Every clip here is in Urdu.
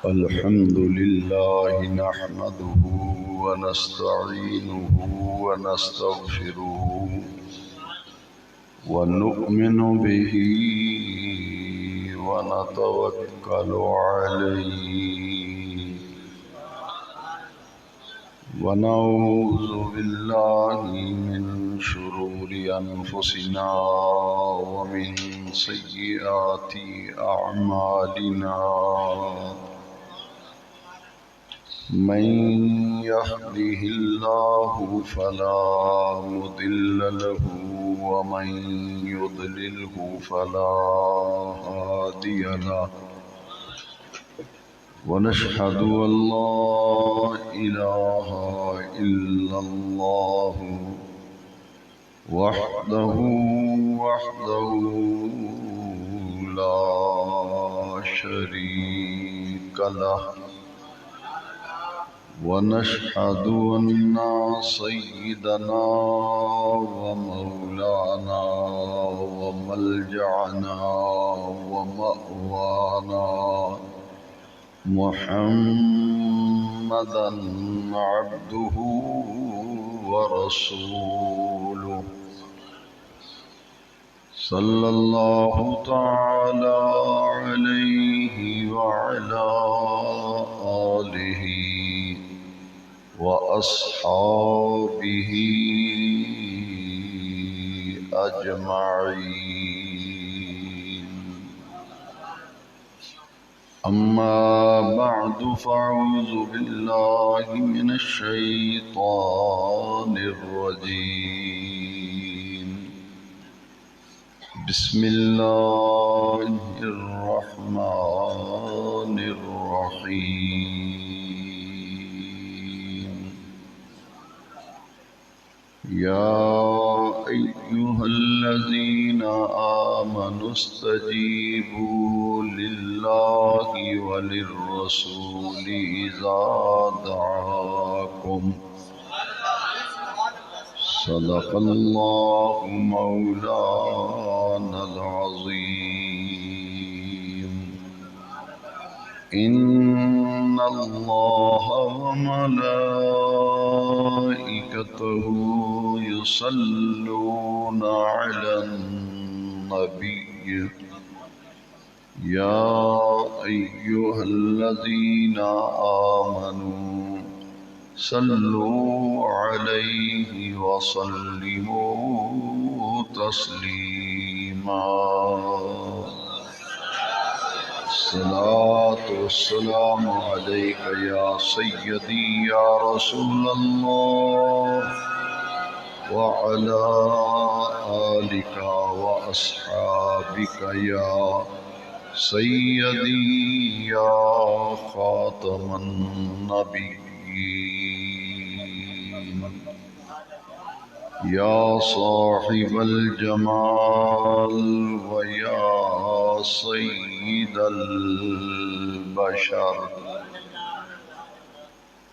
الحمد لله نحمده ونستعينه ونستغفره ونؤمن به ونتوكل عليه ونعوذ بالله من شرور أنفسنا ومن سيئات أعمالنا من يهده الله فلا مضل له ومن يضلله فلا هادي له ونشهد أن لا إله إلا الله وحده لا شريك له ونشهد أن سيدنا ومولانا وملجأنا ومأوانا محمدا عبده ورسوله صلى الله تعالى عليه وعلى آله وأصحابه أجمعين أما بعد فأعوذ بالله من الشيطان الرجيم بسم الله الرحمن الرحيم يا أيها الذين آمنوا استجيبوا لله وللرسول إذا دعاكم صدق الله مولانا العظيم إن الله وملائكته يصلون على النبي يا أيها الذين آمنوا صلوا عليه وسلموا تسليما الصلاة والسلام عليك يا سيدي يا رسول الله وعلى آلك وأصحابك يا سيدي يا خاتم النبيين يا صاحب الجمال ويا سيد البشر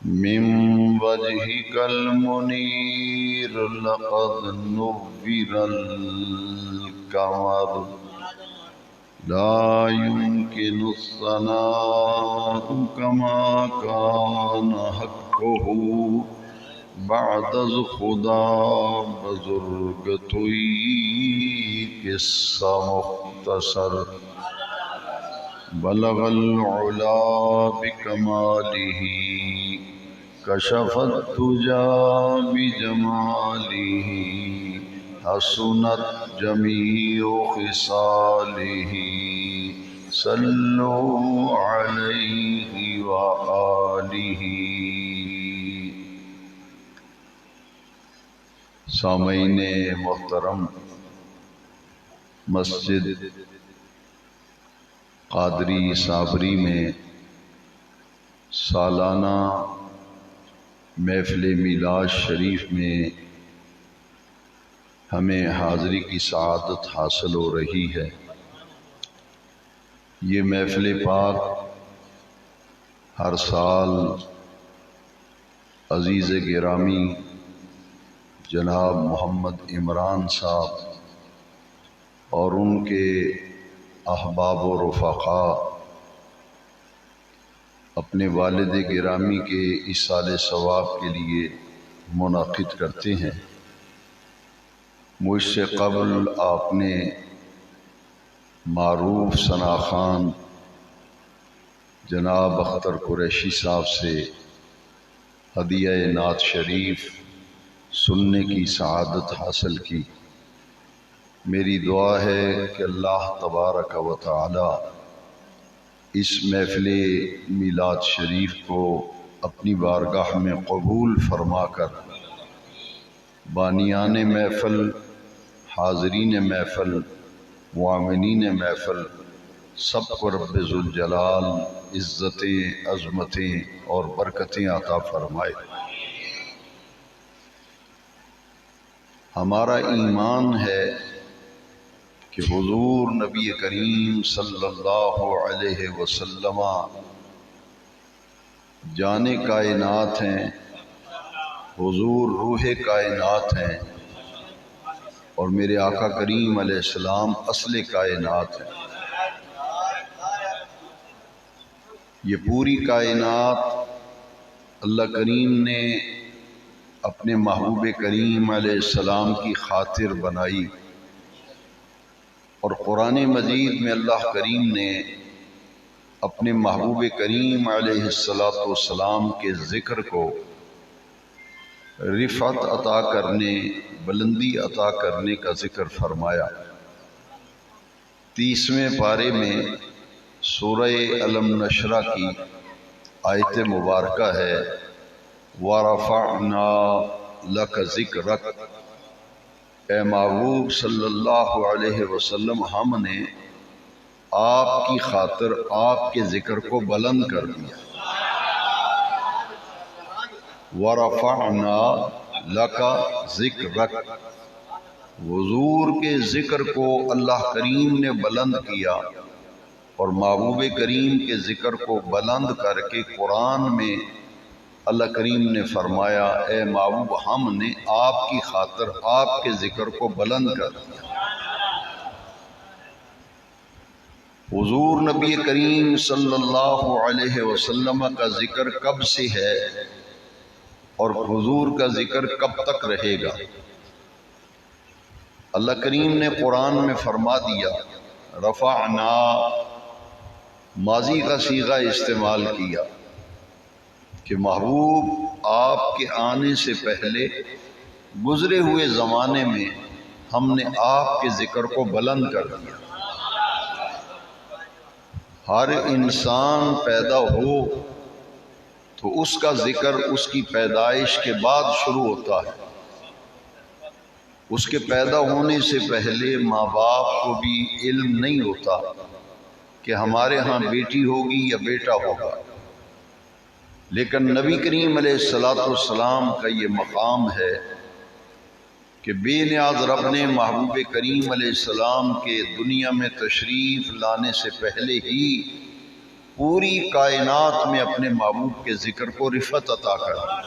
من وجهك المنير لقد نور القمر لا يمكن الثناء كما كان حقه بعد از خدا بزرگ توئی قصہ مختصر بلغ العلا بکمالہ کشف الدجى بجمالہ حسنت جمیع خصالہ صلوا علیہ وآلہ. سامعین محترم، مسجد قادری صابری میں سالانہ محفل میلاد شریف میں ہمیں حاضری کی سعادت حاصل ہو رہی ہے. یہ محفل پاک ہر سال عزیز گرامی جناب محمد عمران صاحب اور ان کے احباب و رفقا اپنے والد گرامی کے ایصال ثواب کے لیے منعقد کرتے ہیں۔ مجھ سے قبل آپ نے معروف ثنا خان جناب اختر قریشی صاحب سے ہدیہ نعت شریف سننے کی سعادت حاصل کی۔ میری دعا ہے کہ اللہ تبارک و تعالی اس محفل میلاد شریف کو اپنی بارگاہ میں قبول فرما کر بانیان محفل، حاضرین محفل، معاونین محفل سب کو رب ذوالجلال عزتیں، عظمتیں اور برکتیں عطا فرمائے۔ ہمارا ایمان ہے کہ حضور نبی کریم صلی اللہ علیہ وسلم جان کائنات ہیں، حضور روح کائنات ہیں، اور میرے آقا کریم علیہ السلام اصل کائنات ہیں۔ یہ پوری کائنات اللہ کریم نے اپنے محبوب کریم علیہ السلام کی خاطر بنائی، اور قرآن مجید میں اللہ کریم نے اپنے محبوب کریم علیہ السلام کے ذکر کو رفعت عطا کرنے، بلندی عطا کرنے کا ذکر فرمایا۔ 30ویں پارے میں سورہ الم نشرہ کی آیت مبارکہ ہے وَرَفَعْنَا لَكَ ذِكْرَكَ، اے محبوب صلی اللہ علیہ وسلم ہم نے آپ کی خاطر آپ کے ذکر کو بلند کر دیا۔ وَرَفَعْنَا لَكَ ذِكْرَكَ، حضور کے ذکر کو اللہ کریم نے بلند کیا، اور محبوب کریم کے ذکر کو بلند کر کے قرآن میں اللہ کریم نے فرمایا اے محبوب ہم نے آپ کی خاطر آپ کے ذکر کو بلند کر دیا۔ حضور نبی کریم صلی اللہ علیہ وسلم کا ذکر کب سے ہے اور حضور کا ذکر کب تک رہے گا؟ اللہ کریم نے قرآن میں فرما دیا، رفعنا، ماضی کا صیغہ استعمال کیا کہ محبوب آپ کے آنے سے پہلے گزرے ہوئے زمانے میں ہم نے آپ کے ذکر کو بلند کر دیا۔ ہر انسان پیدا ہو تو اس کا ذکر اس کی پیدائش کے بعد شروع ہوتا ہے۔ اس کے پیدا ہونے سے پہلے ماں باپ کو بھی علم نہیں ہوتا کہ ہمارے ہاں بیٹی ہوگی یا بیٹا ہوگا، لیکن نبی کریم علیہ السلام کا یہ مقام ہے کہ بے نیاز رب نے محبوب کریم علیہ السلام کے دنیا میں تشریف لانے سے پہلے ہی پوری کائنات میں اپنے محبوب کے ذکر کو رفعت عطا کر دی۔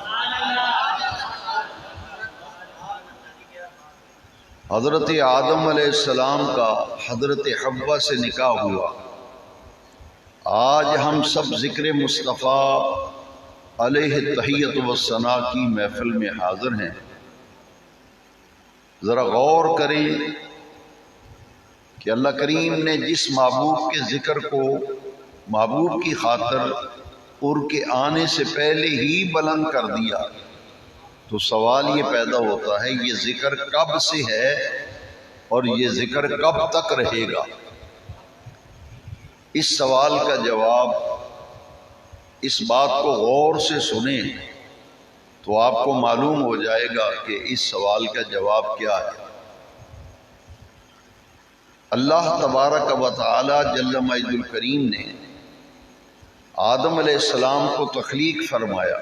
حضرت آدم علیہ السلام کا حضرت حوا سے نکاح ہوا۔ آج ہم سب ذکر مصطفیٰ علیہ تحیت و ثنا کی محفل میں حاضر ہیں۔ ذرا غور کریں کہ اللہ کریم نے جس محبوب کے ذکر کو محبوب کی خاطر ان کے آنے سے پہلے ہی بلند کر دیا، تو سوال یہ پیدا ہوتا ہے یہ ذکر کب سے ہے اور یہ ذکر کب تک رہے گا؟ اس سوال کا جواب، اس بات کو غور سے سنیں تو آپ کو معلوم ہو جائے گا کہ اس سوال کا جواب کیا ہے۔ اللہ تبارک و تعالی جل مجد الکریم نے آدم علیہ السلام کو تخلیق فرمایا،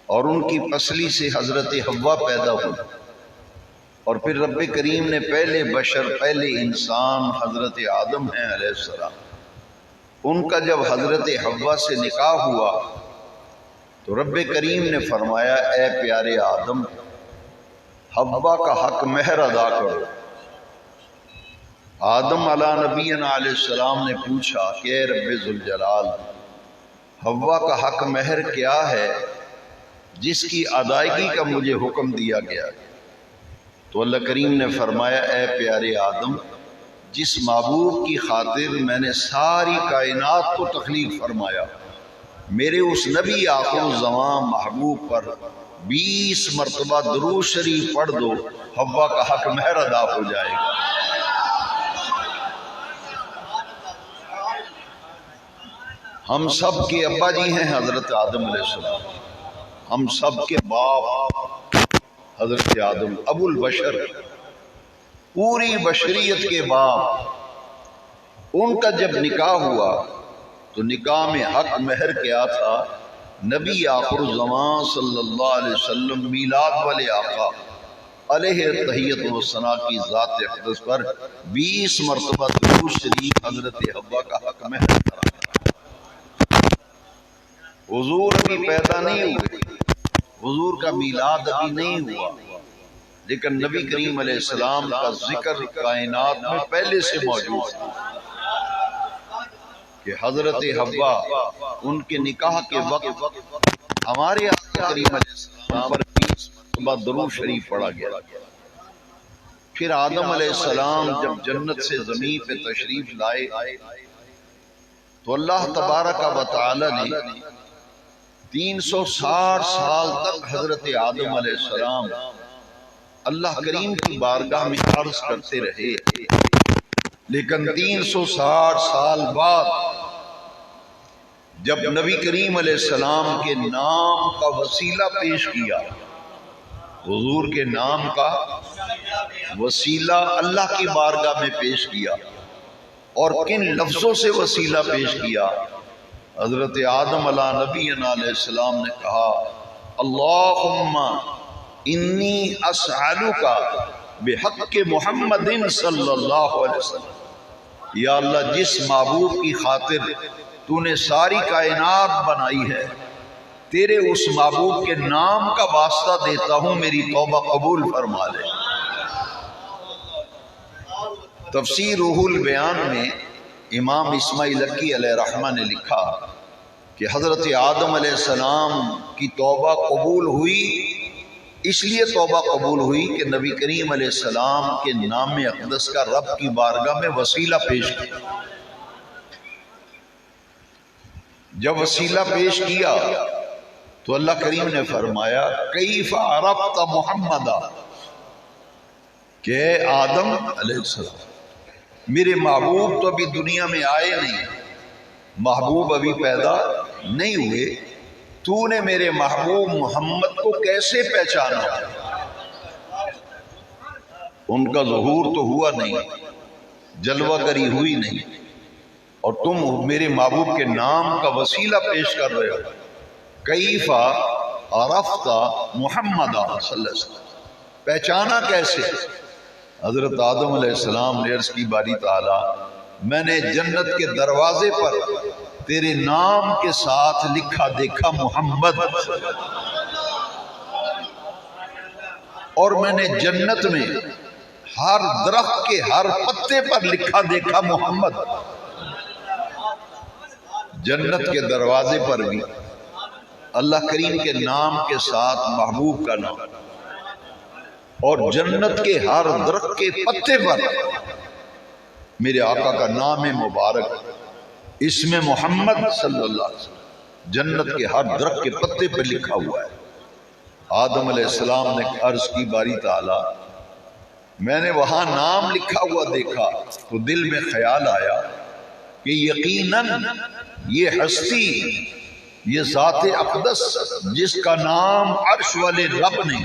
اور ان کی پسلی سے حضرت حوا پیدا ہوئی، اور پھر رب کریم نے پہلے بشر، پہلے انسان حضرت آدم ہیں علیہ السلام، ان کا جب حضرت حوا سے نکاح ہوا تو رب کریم نے فرمایا اے پیارے آدم، حوا کا حق مہر ادا کرو۔ آدم علیہ نبینا علیہ السلام نے پوچھا کہ اے رب ذوالجلال، حوا کا حق مہر کیا ہے جس کی ادائیگی کا مجھے حکم دیا گیا؟ تو اللہ کریم نے فرمایا اے پیارے آدم، جس محبوب کی خاطر میں نے ساری کائنات کو تخلیق فرمایا، میرے اس نبی آخر الزمان محبوب پر 20 مرتبہ درود شریف پڑھ دو، حوا کا حق مہر ادا ہو جائے گا۔ ہم سب کے ابا جی ہیں حضرت آدم علیہ السلام، ہم سب کے باپ حضرت آدم ابو البشر، پوری بشریت کے باپ۔ ان کا جب نکاح ہوا تو نکاح میں حق مہر کیا تھا؟ نبی آخر الزمان صلی اللہ علیہ وسلم میلاد والے آقا علیہ تحیت و ثنا کی ذات اقدس پر 20 مرتبہ درود شریف حضرت حوا کا حق مہر کرا۔ حضور ابھی پیدا نہیں ہوئے، حضور کا میلاد ابھی نہیں ہوا، لیکن نبی کریم علیہ السلام کا ذکر کائنات میں پہلے سے موجود ہے کہ حضرت حوا ان کے نکاح کے وقت ہمارے آقا کریم علیہ السلام پر 20 مرتبہ درود شریف پڑھا گیا۔ پھر آدم علیہ السلام جب جنت سے زمین پہ تشریف لائے تو اللہ تبارک و تعالی نے 360 سال تک حضرت آدم علیہ السلام اللہ کریم کی بارگاہ میں عرض کرتے رہے، لیکن 360 سال بعد جب نبی کریم علیہ السلام کے نام کا وسیلہ پیش کیا، حضور کے نام کا وسیلہ اللہ کی بارگاہ میں پیش کیا، اور کن لفظوں سے وسیلہ پیش کیا؟ حضرت آدم علیہ نبینا علیہ السلام نے کہا اللہم انی اسألک بحق محمد صلی اللہ علیہ وسلم، یا اللہ جس محبوب کی خاطر تو نے ساری کائنات بنائی ہے، تیرے اس محبوب کے نام کا واسطہ دیتا ہوں، میری توبہ قبول فرما لے۔ تفسیر روح البیان میں امام اسماعیل لکی علیہ رحمہ نے لکھا کہ حضرت آدم علیہ السلام کی توبہ قبول ہوئی، اس لیے توبہ قبول ہوئی کہ نبی کریم علیہ السلام کے نام اقدس کا رب کی بارگاہ میں وسیلہ پیش کیا۔ جب وسیلہ پیش کیا تو اللہ کریم نے فرمایا کیف عرفت محمدا، کہ اے آدم علیہ السلام میرے محبوب تو ابھی دنیا میں آئے نہیں، محبوب ابھی پیدا نہیں ہوئے، تو نے میرے محبوب محمد کو کیسے پہچانا؟ ان کا ظہور تو ہوا نہیں، جلوہ گری ہوئی نہیں، اور تم میرے محبوب کے نام کا وسیلہ پیش کر رہے ہو۔ کیف عرفت محمد صلی اللہ علیہ وسلم، پہچانا کیسے؟ حضرت آدم علیہ السلام نے عرض کی باری تعالیٰ میں نے جنت کے دروازے پر تیرے نام کے ساتھ لکھا دیکھا محمد، اور میں نے جنت میں ہر درخت کے ہر پتے پر لکھا دیکھا محمد۔ جنت کے دروازے پر بھی اللہ کریم کے نام کے ساتھ محبوب کا نام، اور جنت کے ہر درخت کے پتے پر میرے آقا کا نام مبارک اسم محمد صلی اللہ علیہ وسلم جنت کے ہر درخت کے پتے پر لکھا ہوا ہے۔ آدم علیہ السلام نے عرض کی باری تعالیٰ میں نے وہاں نام لکھا ہوا دیکھا تو دل میں خیال آیا کہ یقیناً یہ ہستی، یہ ذات اقدس جس کا نام عرش والے رب نے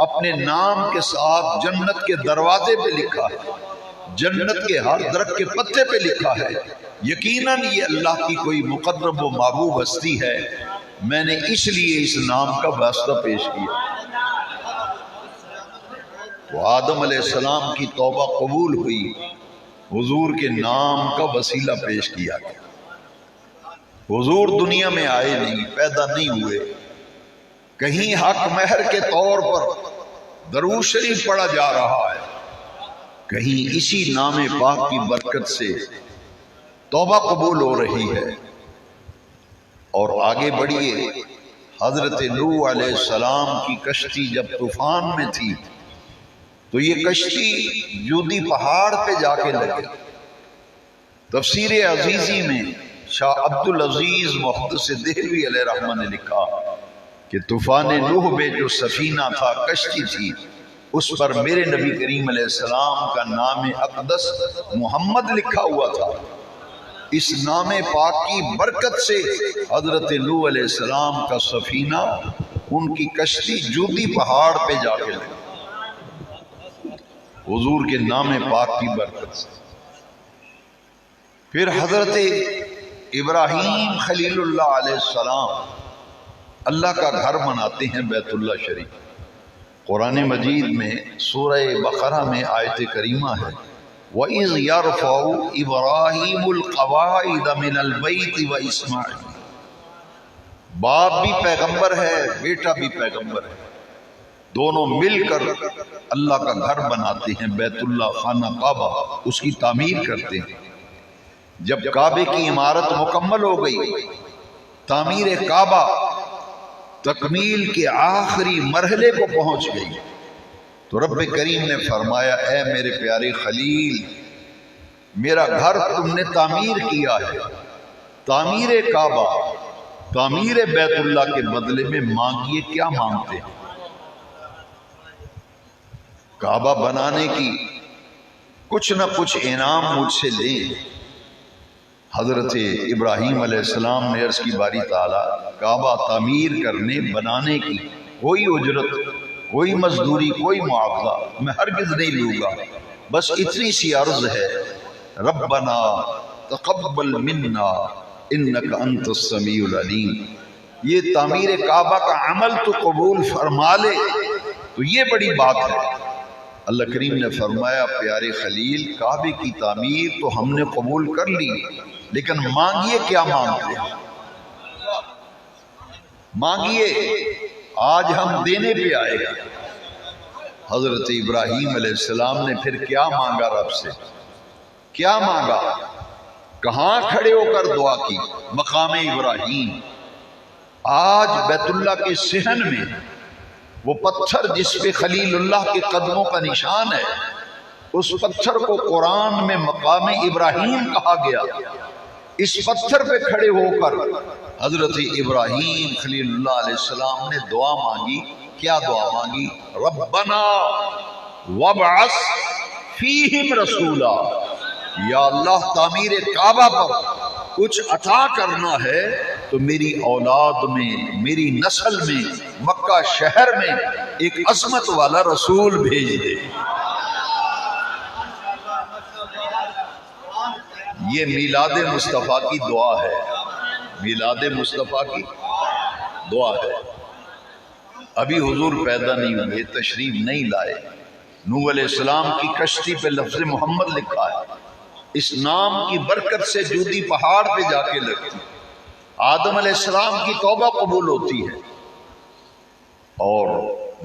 اپنے نام کے ساتھ جنت کے دروازے پہ لکھا ہے، جنت کے ہر درخت کے پتے پہ لکھا ہے، یقیناً یہ اللہ کی کوئی مقرب و محبوب ہستی ہے، میں نے اس لیے اس نام کا واسطہ پیش کیا۔ تو آدم علیہ السلام کی توبہ قبول ہوئی، حضور کے نام کا وسیلہ پیش کیا گیا۔ حضور دنیا میں آئے نہیں، پیدا نہیں ہوئے، کہیں حق مہر کے طور پر درود شریف پڑھا جا رہا ہے، کہیں اسی نام پاک کی برکت سے توبہ قبول ہو رہی ہے۔ اور آگے بڑھیے، حضرت نوح علیہ السلام کی کشتی جب طوفان میں تھی تو یہ کشتی جودی پہاڑ پہ جا کے لگی۔ تفسیر عزیزی میں شاہ عبد العزیز محدث دہلوی علیہ رحمہ نے لکھا کہ طوفان نوح میں جو سفینہ تھا، کشتی تھی، اس پر میرے نبی کریم علیہ السلام کا نام اقدس محمد لکھا ہوا تھا۔ اس نام پاک کی برکت سے حضرت نوح علیہ السلام کا سفینہ، ان کی کشتی جودی پہاڑ پہ جا کے لگی، حضور کے نام پاک کی برکت سے۔ پھر حضرت ابراہیم خلیل اللہ علیہ السلام اللہ کا گھر بناتے ہیں، بیت اللہ شریف۔ قرآن مجید میں سورہ بقرہ میں آیت کریمہ ہے، وَإِذْ يَرْفَعُ إِبْرَاهِيمُ الْقَوَاعِدَ مِنَ الْبَيْتِ وَإِسْمَاعِيلُ۔ باپ بھی پیغمبر ہے، بیٹا بھی پیغمبر ہے، دونوں مل کر اللہ کا گھر بناتے ہیں، بیت اللہ خانہ کعبہ، اس کی تعمیر کرتے ہیں۔ جب کعبے کی عمارت مکمل ہو گئی، تعمیر کعبہ تکمیل کے آخری مرحلے کو پہنچ گئی، تو رب کریم نے فرمایا، اے میرے پیارے خلیل، میرا گھر تم نے تعمیر کیا ہے، تعمیر کعبہ، تعمیر بیت اللہ کے بدلے میں مانگیے، کیا مانگتے ہیں؟ کعبہ بنانے کی کچھ نہ کچھ انعام مجھ سے لیں۔ حضرت ابراہیم علیہ السلام نے عرض کی، باری تعالیٰ، کعبہ تعمیر کرنے بنانے کی کوئی اجرت، کوئی مزدوری، کوئی معاوضہ میں ہرگز نہیں لوں گا، بس اتنی سی عرض ہے، ربنا تقبل منا انک انت السمیع العلیم، یہ تعمیر کعبہ کا عمل تو قبول فرما لے، تو یہ بڑی بات ہے۔ اللہ کریم نے فرمایا، پیارے خلیل، کعبے کی تعمیر تو ہم نے قبول کر لی، لیکن مانگیے، کیا مانگتے ہیں؟ مانگیے، آج ہم دینے پہ آئے گا۔ حضرت ابراہیم علیہ السلام نے پھر کیا مانگا رب سے؟ کیا مانگا؟ کہاں کھڑے ہو کر دعا کی؟ مقام ابراہیم۔ آج بیت اللہ کے صحن میں وہ پتھر جس پہ خلیل اللہ کے قدموں کا نشان ہے، اس پتھر کو قرآن میں مقام ابراہیم کہا گیا۔ اس پتھر پہ کھڑے ہو کر حضرت ابراہیم خلیل اللہ علیہ السلام نے دعا مانگی۔ کیا دعا مانگی؟ ربنا وابعث فیہم رسولا، یا اللہ، تعمیر کعبہ پر کچھ عطا کرنا ہے تو میری اولاد میں، میری نسل میں، مکہ شہر میں ایک عظمت والا رسول بھیج دے۔ یہ میلاد مصطفیٰ کی دعا ہے، میلاد مصطفیٰ کی دعا ہے۔ ابھی حضور پیدا نہیں ہوئے، تشریف نہیں لائے، نوح علیہ السلام کی کشتی پہ لفظ محمد لکھا ہے، اس نام کی برکت سے جودی پہاڑ پہ جا کے لگتی، آدم علیہ السلام کی توبہ قبول ہوتی ہے، اور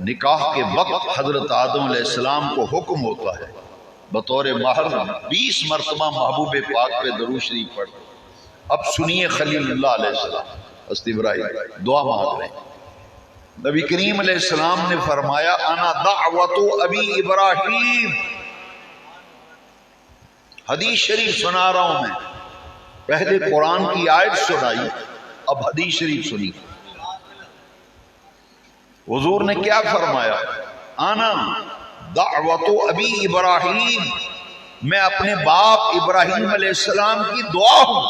نکاح کے وقت حضرت آدم علیہ السلام کو حکم ہوتا ہے بطور مہر 20 مرتبہ محبوب پاک پہ درود شریف پڑھ۔ اب سنیے خلیل اللہ علیہ السلام، حضرت ابراہیم دعا مانگ رہے ہیں۔ نبی کریم علیہ السلام نے فرمایا، انا دعوت ابی ابراہیم۔ حدیث شریف سنا رہا ہوں میں، پہلے قرآن کی آیت سنائی، اب حدیث شریف سنی۔ حضور نے کیا فرمایا؟ انا دعوت ابی ابراہیم، میں اپنے باپ ابراہیم علیہ السلام کی دعا ہوں،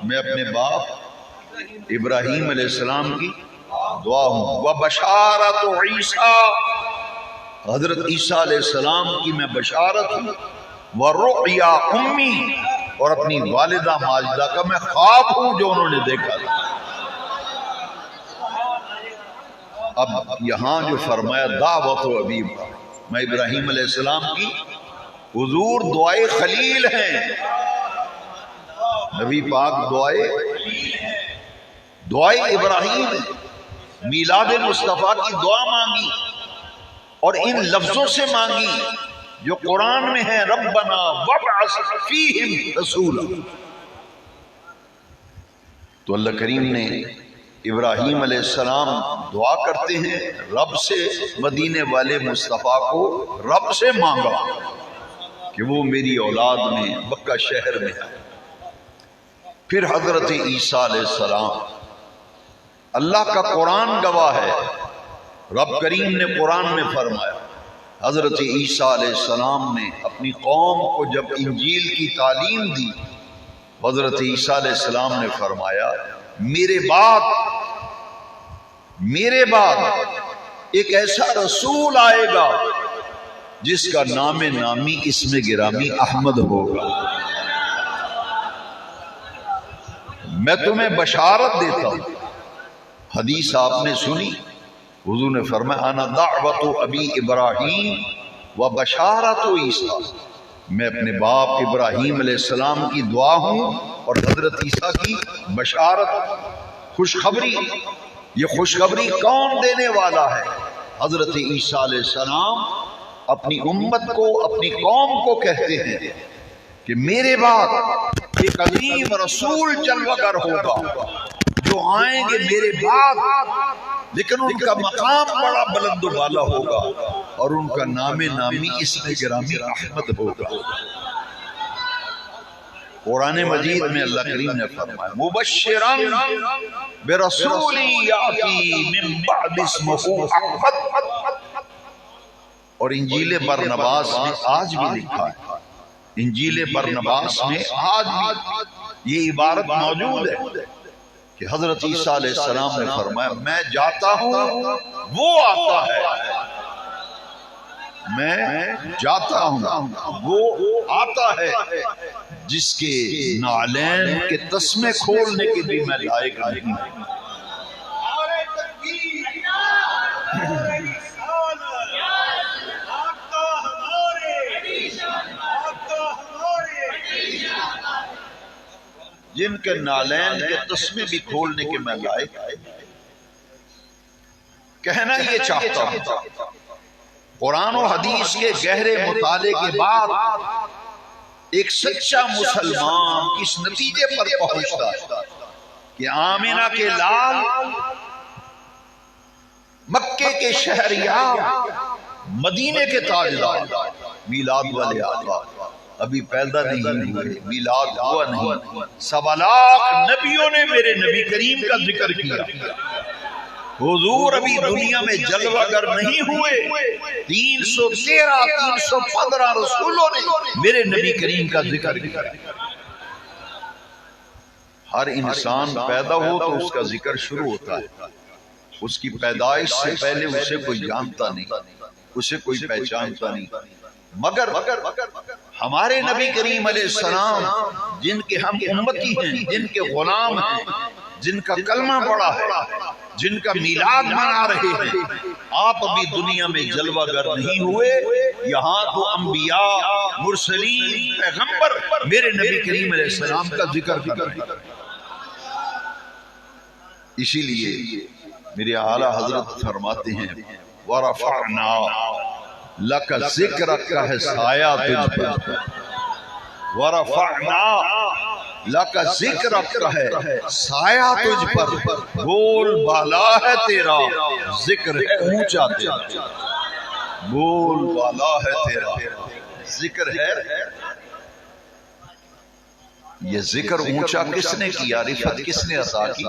میں اپنے باپ ابراہیم علیہ السلام کی دعا ہوں۔ وبشارت عیسیٰ، حضرت عیسیٰ علیہ السلام کی میں بشارت ہوں۔ ورؤیا امی، اور اپنی والدہ ماجدہ کا میں خواب ہوں جو انہوں نے دیکھا تھا۔ اب یہاں جو فرمایا دعوت و ابی، میں ابراہیم علیہ السلام کی، حضور دعائے خلیل ہیں، نبی پاک دعائے ابراہیم، میلاد مصطفیٰ کی دعا مانگی، اور ان لفظوں سے مانگی جو قرآن میں ہے، ربنا وابعث فیہم رسولا۔ تو اللہ کریم نے ابراہیم علیہ السلام دعا کرتے ہیں رب سے، مدینے والے مصطفیٰ کو رب سے مانگا کہ وہ میری اولاد میں مکہ شہر میں ہے۔ پھر حضرت عیسیٰ علیہ السلام، اللہ کا قرآن گواہ ہے، رب کریم نے قرآن میں فرمایا، حضرت عیسیٰ علیہ السلام نے اپنی قوم کو جب انجیل کی تعلیم دی، حضرت عیسیٰ علیہ السلام نے فرمایا میرے بعد ایک ایسا رسول آئے گا جس کا نام نامی اسم گرامی احمد ہوگا۔ میں تمہیں بشارت دیتا ہوں، حدیث آپ نے سنی، حضور نے فرمایا انا دعوت ابی ابراہیم و بشارت عیسیٰ، میں اپنے باپ ابراہیم علیہ السلام کی دعا ہوں اور حضرت عیسیٰ کی بشارت، خوشخبری۔ یہ خوشخبری کون دینے والا ہے؟ حضرت عیسیٰ علیہ السلام اپنی امت کو، اپنی قوم کو کہتے ہیں کہ میرے بعد ایک عظیم رسول جلوہ گر ہوگا جو آئیں گے میرے بعد، لیکن ان کا مقام بڑا بلند و بالا ہوگا اور ان کا نام نامی اسم گرامی احمد ہوگا۔ قرآن مجید میں اللہ کریم نے فرمایا مبشراً برسول یاتی من بعد اسمہ احمد، اور انجیل برنباس میں آج بھی لکھا ہے، انجیل برنباس میں آج بھی یہ عبارت موجود ہے کہ حضرت عیسیٰ علیہ السلام نے فرمایا میں جاتا ہوں وہ آتا ہے، میں جاتا ہوں وہ آتا ہے جس کے نعلین کے تسمے کھولنے کے بھی میں لائق نہیں۔ جن کے نعلین کے تسمے بھی کھولنے کے میں لائق، کہنا یہ چاہتا ہوں قرآن و حدیث کے گہرے مطالعے کے بعد ایک سچا مسلمان اس نتیجے پر پہنچتا کہ آمنہ کے لال، مکے کے شہریار، مدینے کے تاجدار، میلاد والے آقا ابھی پیدا نہیں ہوئے، میلاد ہوا نہیں، 1.25 لاکھ نبیوں نے میرے نبی کریم کا ذکر کیا، حضور ابھی دنیا میں جلوہ گر نہیں ہوئے، 315 رسولوں نے میرے نبی کریم کا ذکر کیا۔ ہر انسان پیدا ہو تو اس کا ذکر شروع ہوتا ہے، اس کی پیدائش سے پہلے اسے کوئی جانتا نہیں، اسے کوئی پہچانتا نہیں، مگر ہمارے نبی کریم علیہ السلام جن کے ہم امتی ہیں، جن کے غلام ہیں، جن کا کلمہ پڑا ہے، جن کا میلاد منا رہے ہیں، آپ ابھی دنیا میں جلوہ گر نہیں ہوئے، یہاں تو انبیاء، مرسلین، پیغمبر میرے نبی کریم علیہ السلام کا ذکر کر رہے ہیں۔ اسی لیے میرے اعلیٰ حضرت فرماتے ہیں وَرَفَعْنَا لَكَ ذِكْرَكَ ہے سایہ تجھ پر، وَرَفَعْنَا لَكَ ذِكْرَكَ ہے سایہ تجھ پر، بول بالا ہے تیرا، ذکر ہے اونچا تیرا، بول بالا ہے تیرا، ذکر ہے۔ یہ ذکر اونچا کس نے کیا، رفعت کس نے عطا کی؟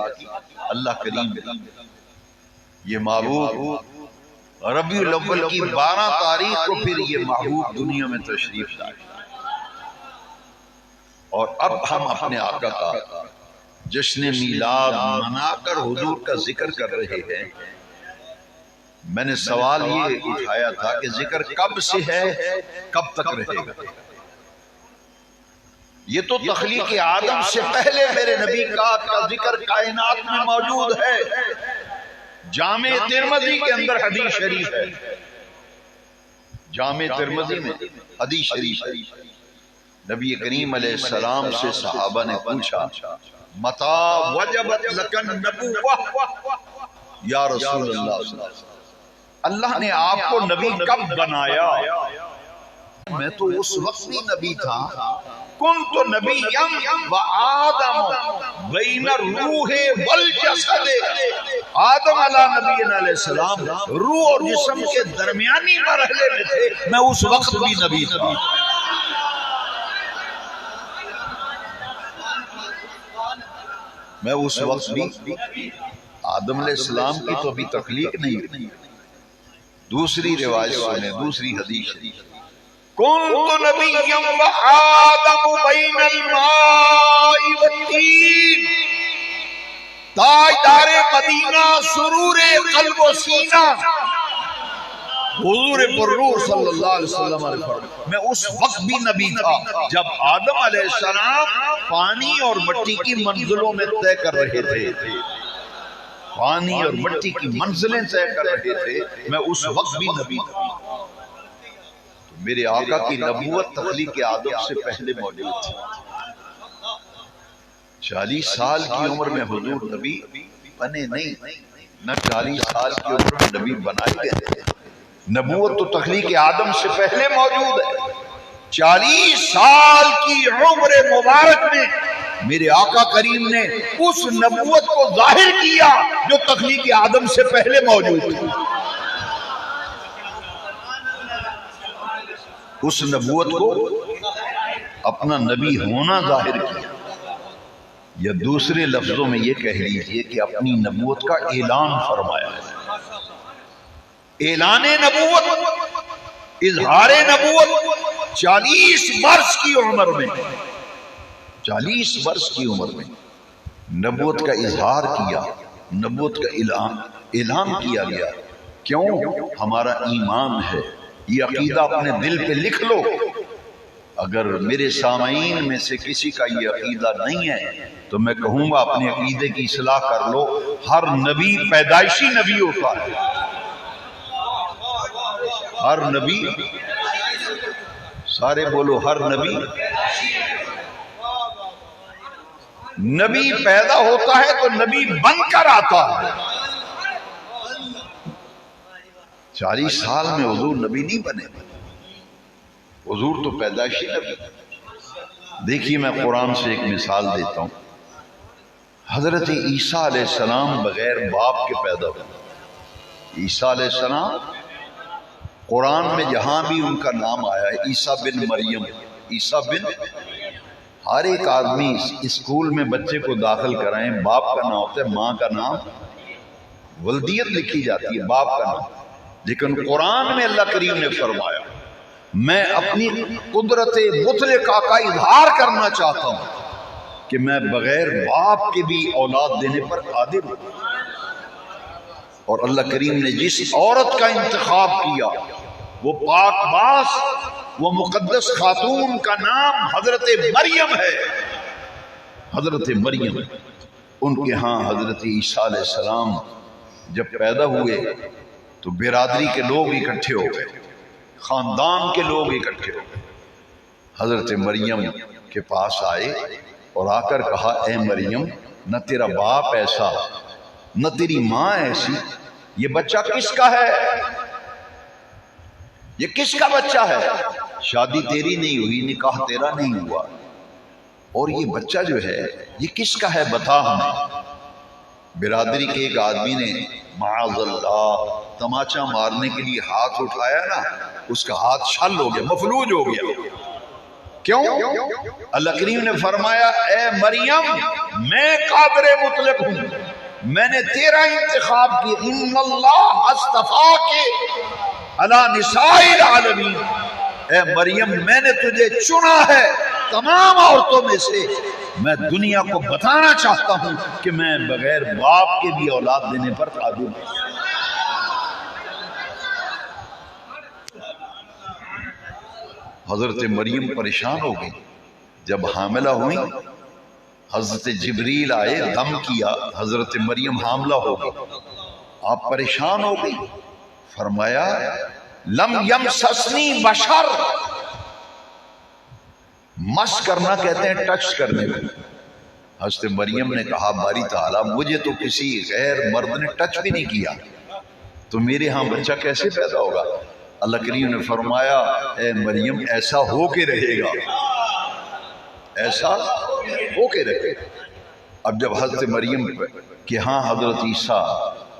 اللہ کریم۔ یہ محبوب ربیع الاول کی 12 تاریخ کو پھر یہ محبوب دنیا میں تشریف لائے، اور اب ہم اپنے آقا کا جشن میلاد منا کر حضور کا ذکر کر رہے ہیں۔ میں نے سوال یہ اٹھایا تھا کہ ذکر کب سے ہے، کب تک رہے گا؟ یہ تو تخلیق آدم سے پہلے میرے نبی کا ذکر کائنات میں موجود ہے۔ جامع ترمذی کے اندر حدیث شریف ہے، جامع ترمذی میں حدیث شریف ہے، نبی کریم علیہ السلام سے صحابہ نے پوچھا متا وجبت لکن نبوہ یا رسول اللہ صلی اللہ علیہ وسلم، اللہ نے آپ کو نبی کب بنایا؟ میں تو اس وقت بھی نبی تھا، کنت نبیم و آدم بین الروح والجسد، آدم علیہ نبی علیہ السلام روح اور جسم کے درمیانی مرحلے میں تھے، میں اس وقت بھی نبی تھا۔ میں اس وقت بھی، آدم علیہ السلام کی تو ابھی تخلیق نہیں ہوئی۔ دوسری روایت سنیں، دوسری حدیث شریف، کنت نبیا و آدم بین الماء والطین، تاجدار مدینہ سرور قلب و سینہ حضور پرنور صلی اللہ علیہ وسلم علیہ فرمایا میں اس وقت بھی نبی تھا جب آدم علیہ السلام پانی اور مٹی کی منزلوں میں طے کر رہے تھے، پانی اور مٹی کی منزلیں طے کر رہے تھے، میں اس وقت بھی نبی تھا۔ تو میرے آقا کی نبوت تخلیق آدم سے پہلے موجود تھی۔ 40 سال کی عمر میں حضور نبی بنے نہیں، نہ 40 سال کی عمر میں نبی بنائے گئے تھے۔ نبوت تو تخلیق آدم سے پہلے موجود ہے۔ 40 سال کی عمر مبارک میں میرے آقا کریم نے اس نبوت کو ظاہر کیا جو تخلیق آدم سے پہلے موجود تھی۔ اس نبوت کو اپنا نبی ہونا ظاہر کیا، یا دوسرے لفظوں میں یہ کہہ لیجئے کہ اپنی نبوت کا اعلان فرمایا ہے۔ اعلان نبوت، اظہار نبوت 40 برس کی عمر میں، 40 برس کی عمر میں نبوت کا اظہار کیا، نبوت کا اعلان کیا گیا۔ کیوں؟ ہمارا ایمان ہے، یہ عقیدہ اپنے دل پہ لکھ لو۔ اگر میرے سامعین میں سے کسی کا یہ عقیدہ نہیں ہے تو میں کہوں گا اپنے عقیدے کی اصلاح کر لو۔ ہر نبی پیدائشی نبی ہوتا ہے، ہر نبی، سارے بولو، ہر نبی پیدا ہوتا ہے تو نبی بن کر آتا ہے۔ 40 سال میں حضور نبی نہیں بنے، حضور تو پیدائشی نبی۔ دیکھیے میں قرآن سے ایک مثال دیتا ہوں۔ حضرت عیسیٰ علیہ السلام بغیر باپ کے پیدا ہوئے۔ عیسیٰ علیہ السلام قرآن میں جہاں بھی ان کا نام آیا ہے عیسیٰ بن مریم، عیسیٰ بن، ہر ایک آدمی اسکول میں بچے کو داخل کرائیں باپ کا نام ہوتا ہے، ماں کا نام ولدیت لکھی جاتی ہے، باپ کا نام۔ لیکن قرآن میں اللہ کریم نے فرمایا میں اپنی قدرت مطلقہ کا اظہار کرنا چاہتا ہوں کہ میں بغیر باپ کے بھی اولاد دینے پر قادر ہوں۔ اور اللہ کریم نے جس عورت کا انتخاب کیا وہ پاک باز، وہ مقدس خاتون کا نام حضرت مریم ہے، حضرت مریم۔ ان کے ہاں حضرت عیسیٰ علیہ السلام جب پیدا ہوئے تو برادری کے لوگ اکٹھے ہو گئے، خاندان کے لوگ اکٹھے ہو گئے۔ حضرت مریم کے پاس آئے اور آ کر کہا اے مریم، نہ تیرا باپ ایسا نہ تیری ماں ایسی، یہ بچہ کس کا ہے؟ یہ کس کا بچہ ہے؟ شادی تیری نہیں ہوئی، نکاح تیرا نہیں ہوا، اور یہ بچہ جو ہے یہ کس کا ہے بتا ہمیں۔ برادری کے ایک آدمی نے معاذ اللہ تماچا مارنے کے لیے ہاتھ اٹھایا نا، اس کا ہاتھ چھل ہو گیا، مفلوج ہو گیا۔ کیوں؟ اللہ کریم نے فرمایا اے مریم میں قادر مطلق ہوں، میں نے تیرا انتخاب کیا، ان اللہ اصطفاک علی نساء العالمین، اے مریم میں نے تجھے چنا ہے تمام عورتوں میں سے۔ میں دنیا کو بتانا چاہتا ہوں کہ میں بغیر باپ کے بھی اولاد دینے پر قادر ہوں۔ حضرت مریم پریشان ہو گئی، جب حاملہ ہوئی حضرت جبریل آئے، دم کیا، حضرت مریم حاملہ ہو گئی۔ آپ پریشان ہو گئی، فرمایا لم یمسسنی بشر، مس کرنا کہتے ہیں ٹچ کرنے کو۔ حضرت مریم نے کہا باری تعالیٰ مجھے تو کسی غیر مرد نے ٹچ بھی نہیں کیا، تو میرے ہاں بچہ کیسے پیدا ہوگا؟ اللہ کریم نے فرمایا اے مریم ایسا ہو کے رہے گا، ایسا ہو کے رہے گا۔ اب جب حضرت مریم کے ہاں حضرت عیسیٰ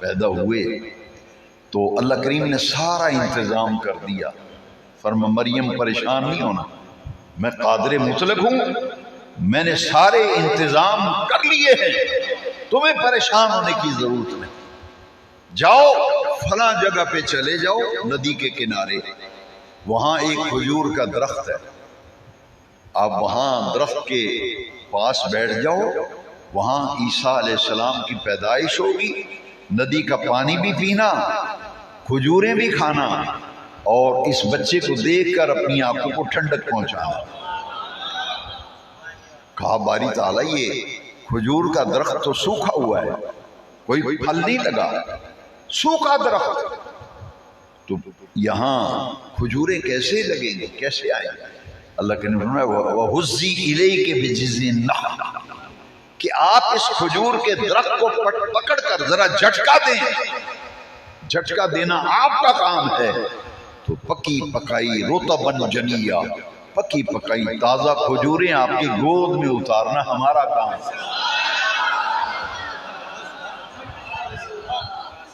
پیدا ہوئے تو اللہ کریم نے سارا انتظام کر دیا۔ فرما مریم پریشان نہیں ہونا، میں قادر مطلق ہوں، میں نے سارے انتظام کر لیے ہیں، تمہیں پریشان ہونے کی ضرورت نہیں۔ جاؤ فلاں جگہ پہ چلے جاؤ ندی کے کنارے، وہاں ایک کھجور کا درخت ہے، آپ وہاں درخت کے پاس بیٹھ جاؤ، وہاں عیسیٰ علیہ السلام کی پیدائش ہوگی، ندی کا پانی بھی پینا، کھجوریں بھی کھانا، اور اس بچے کو دیکھ کر اپنی آنکھوں کو ٹھنڈک پہنچانا۔ کہا باری تعالیٰ یہ کھجور کا درخت تو سوکھا ہوا ہے، کوئی پھل نہیں لگا، سوکھا درخت، تو یہاں کھجوریں کیسے لگیں گے، کیسے آئیں گے؟ اللہ کے نبی نے وَهُزِّي إِلَيْكِ بِجِذْعِ النَّخْلِ کہ آپ اس کھجور کے درخت کو پکڑ کر ذرا جھٹکا دیں، جھٹکا دینا آپ کا کام ہے، تو پکی پکائی رطباً جنیہ، پکی پکائی تازہ کھجوریں آپ کی گود میں اتارنا ہمارا کام ہے۔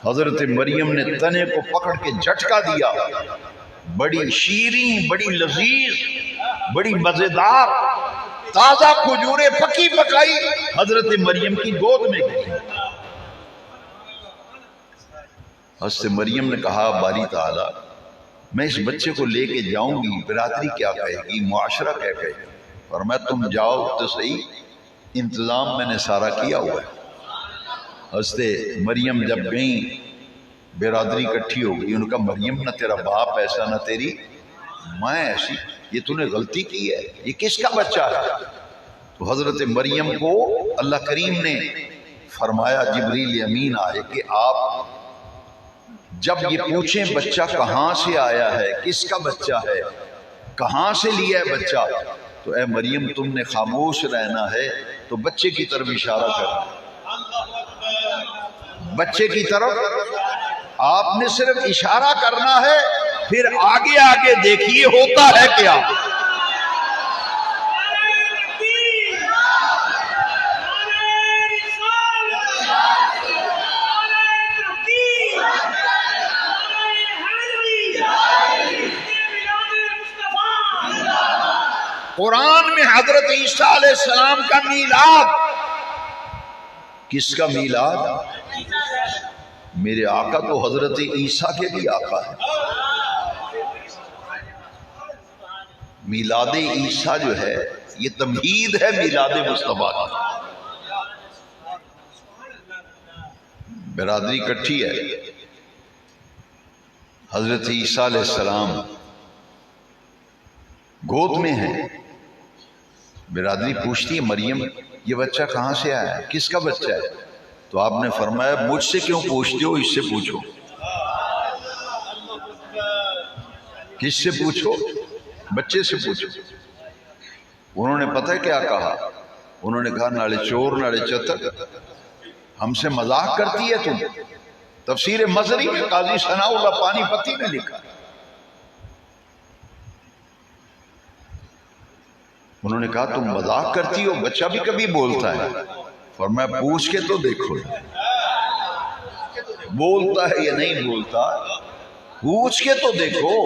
حضرت مریم نے تنے کو پکڑ کے جھٹکا دیا، بڑی شیریں، بڑی لذیذ، بڑی مزیدار تازہ کھجوریں پکی پکائی حضرت مریم کی گود میں گئی۔ حضرت مریم نے کہا باری تعالیٰ میں اس بچے کو لے کے جاؤں گی، برادری کیا کہے گی، معاشرہ کیا کہے گی، اور میں تم جاؤ تو صحیح، انتظام میں نے سارا کیا ہوا ہے۔ حضرت مریم جب گئیں برادری اکٹھی ہو گئی، ان کا مریم نہ تیرا باپ ایسا نہ تیری ماں ایسی، یہ تو نے غلطی کی ہے، یہ کس کا بچہ ہے؟ تو حضرت مریم کو اللہ کریم نے فرمایا جبریل امین آئے کہ آپ جب یہ پوچھیں بچہ کہاں سے آیا ہے، کس کا بچہ ہے، کہاں سے لیا ہے بچہ، تو اے مریم تم نے خاموش رہنا ہے، تو بچے کی طرف اشارہ کرنا، بچے کی طرف آپ نے صرف اشارہ کرنا ہے، پھر آگے آگے دیکھیے ہوتا ہے کیا۔ قرآن میں حضرت عیسیٰ علیہ السلام کا میلاد، کس کا میلاد؟ میرے آقا تو حضرت عیسیٰ کے بھی آقا ہے۔ میلاد عیسیٰ جو ہے یہ تمہید ہے میلاد مصطفیٰ کی۔ برادری اکٹھی ہے، حضرت عیسیٰ علیہ السلام گود میں ہے، برادری پوچھتی ہے مریم یہ بچہ کہاں سے آیا ہے، کس کا بچہ ہے؟ تو آپ نے فرمایا مجھ سے کیوں پوچھتے ہو، اس سے پوچھو۔ کس سے پوچھو؟ بچے سے پوچھو۔ انہوں نے پتہ کیا کہا؟ انہوں نے کہا نالے چور نالے چتر، ہم سے مذاق کرتی ہے تم۔ تفسیر مظہری میں قاضی ثناء اللہ پانی پتی نے لکھا، انہوں نے کہا تم مذاق کرتی ہو، بچہ بھی کبھی بولتا ہے، فرمایا پوچھ کے تو دیکھو بولتا ہے یا نہیں بولتا، پوچھ کے تو دیکھو۔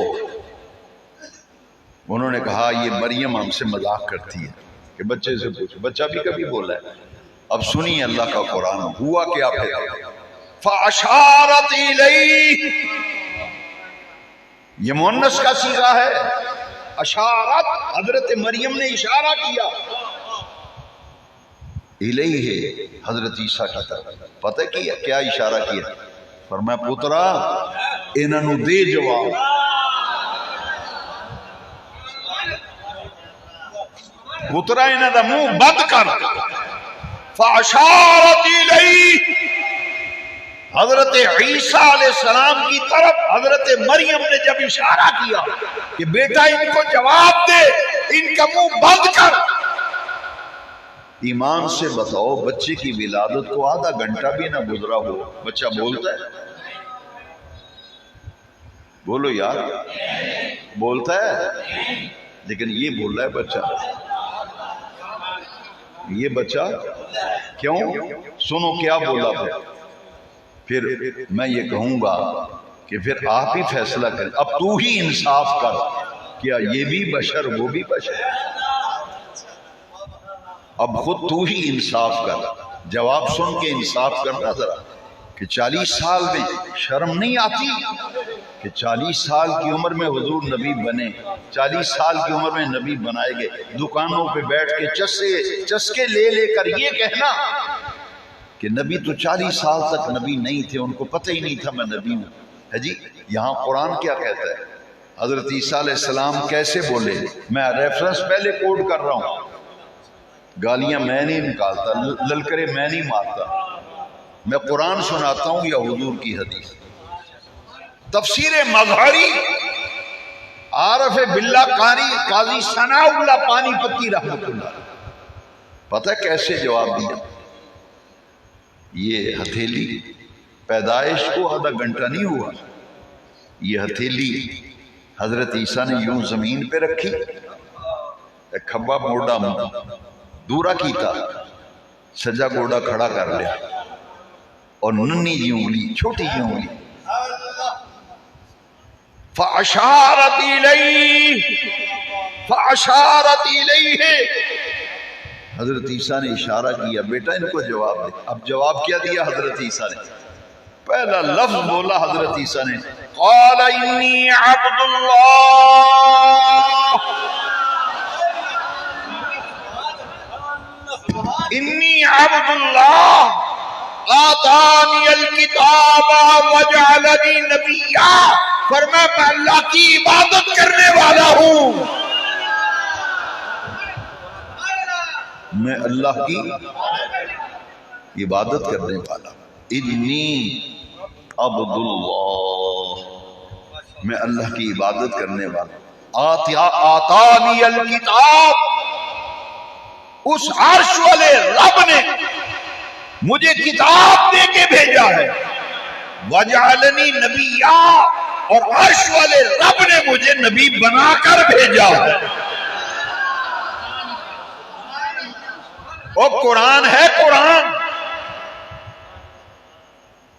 انہوں نے کہا یہ مریم ہم سے مذاق کرتی ہے کہ بچے سے پوچھو، بچہ بھی کبھی بولا ہے۔ اب سنیے اللہ کا قرآن، ہوا کیا پھر؟ فَأَشَارَتْ إِلَيْهِ، یہ مؤنث کا صیغہ ہے، اشارت، حضرت مریم نے اشارہ کیا، الیہ حضرت عیسیٰ کی طرف۔ پتہ کیا اشارہ کیا؟ فرمایا پترا انہاں نو دے جواب، پترا انہاں دا منہ بند کر۔ فاشارت الیہ، حضرت عیسیٰ علیہ السلام کی طرف حضرت مریم نے جب اشارہ کیا کہ بیٹا ان کو جواب دے، ان کا منہ بند کر۔ ایمان سے بتاؤ بچے کی ولادت کو آدھا گھنٹہ بھی نہ گزرا ہو، بچہ بولتا ہے؟ بولو یار، بولتا ہے، لیکن یہ بول رہا ہے بچہ، یہ بچہ کیوں؟ سنو کیا بولا پھر میں یہ کہوں گا کہ پھر آپ ہی فیصلہ کریں، اب تو ہی انصاف کر، کیا یہ بھی بشر وہ بھی بشر؟ اب خود تو ہی انصاف کر، جواب سن کے انصاف کرنا ذرا، کہ 40 سال میں شرم نہیں آتی کہ 40 سال کی عمر میں حضور نبی بنے، 40 سال کی عمر میں نبی بنائے گئے، دکانوں پہ بیٹھ کے چسکے لے لے کر یہ کہنا کہ نبی تو 40 سال تک نبی نہیں تھے، ان کو پتہ ہی نہیں تھا میں نبی ہوں۔ ہے جی، یہاں قرآن کیا کہتا ہے؟ حضرت عیسیٰ علیہ السلام کیسے بولے؟ میں ریفرنس پہلے کوڈ کر رہا ہوں، گالیاں میں نہیں نکالتا، للکرے میں نہیں مارتا، میں قرآن سناتا ہوں یا حضور کی حدیث۔ تفسیر مظہری عارف باللہ قاضی ثناء اللہ پانی پتی رحمت اللہ، پتہ کیسے جواب دیا؟ یہ ہتھیلی پیدائش کو آدھا گھنٹہ نہیں ہوا، یہ ہتھیلی حضرت عیسیٰ نے یوں زمین پہ رکھی، ایک کھبا موڑا دورا کیتا، سجا گوڑا کھڑا کر لیا، اور ننی جی انگلی، چھوٹی جی انگلی، فَأَشَارَتْ إِلَيْهِ، حضرت عیسیٰ نے اشارہ کیا، بیٹا ان کو جواب دے۔ اب جواب کیا دیا حضرت عیسیٰ نے؟ پہلا لفظ بولا حضرت عیسیٰ نے، قَالَ إِنِّي عَبْدُ اللَّهِ، إِنِّي عَبْدُ اللَّهِ آتانی الکتاب وجعلنی نبیا، فرمایا میں اللہ کی عبادت کرنے والا ہوں، میں اللہ کی عبادت کرنے والا ہوں، انی عبد اللہ، میں اللہ کی عبادت کرنے والا ہوں۔ آتانی الکتاب، اس عرش والے رب نے مجھے کتاب دے کے بھیجا ہے، وجعلنی نبیا، اور عرش والے رب نے مجھے نبی بنا کر بھیجا ہے۔ اور قرآن ہے، قرآن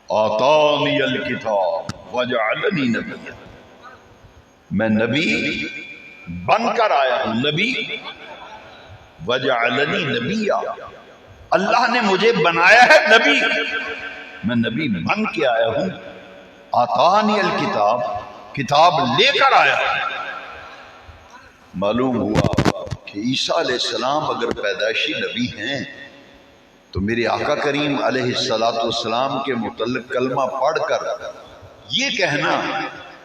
آتانی الکتاب وجعلنی نبیا، میں نبی بن کر آیا ہوں، نبی وجعلنی نبیا، اللہ نے مجھے بنایا ہے نبی، میں نبی بن کے آیا ہوں۔ آتانی الکتاب، کتاب لے کر آیا ہوں۔ معلوم ہوا کہ عیسیٰ علیہ السلام اگر پیدائشی نبی ہیں تو میرے آقا کریم علیہ السلام کے متعلق کلمہ پڑھ کر یہ کہنا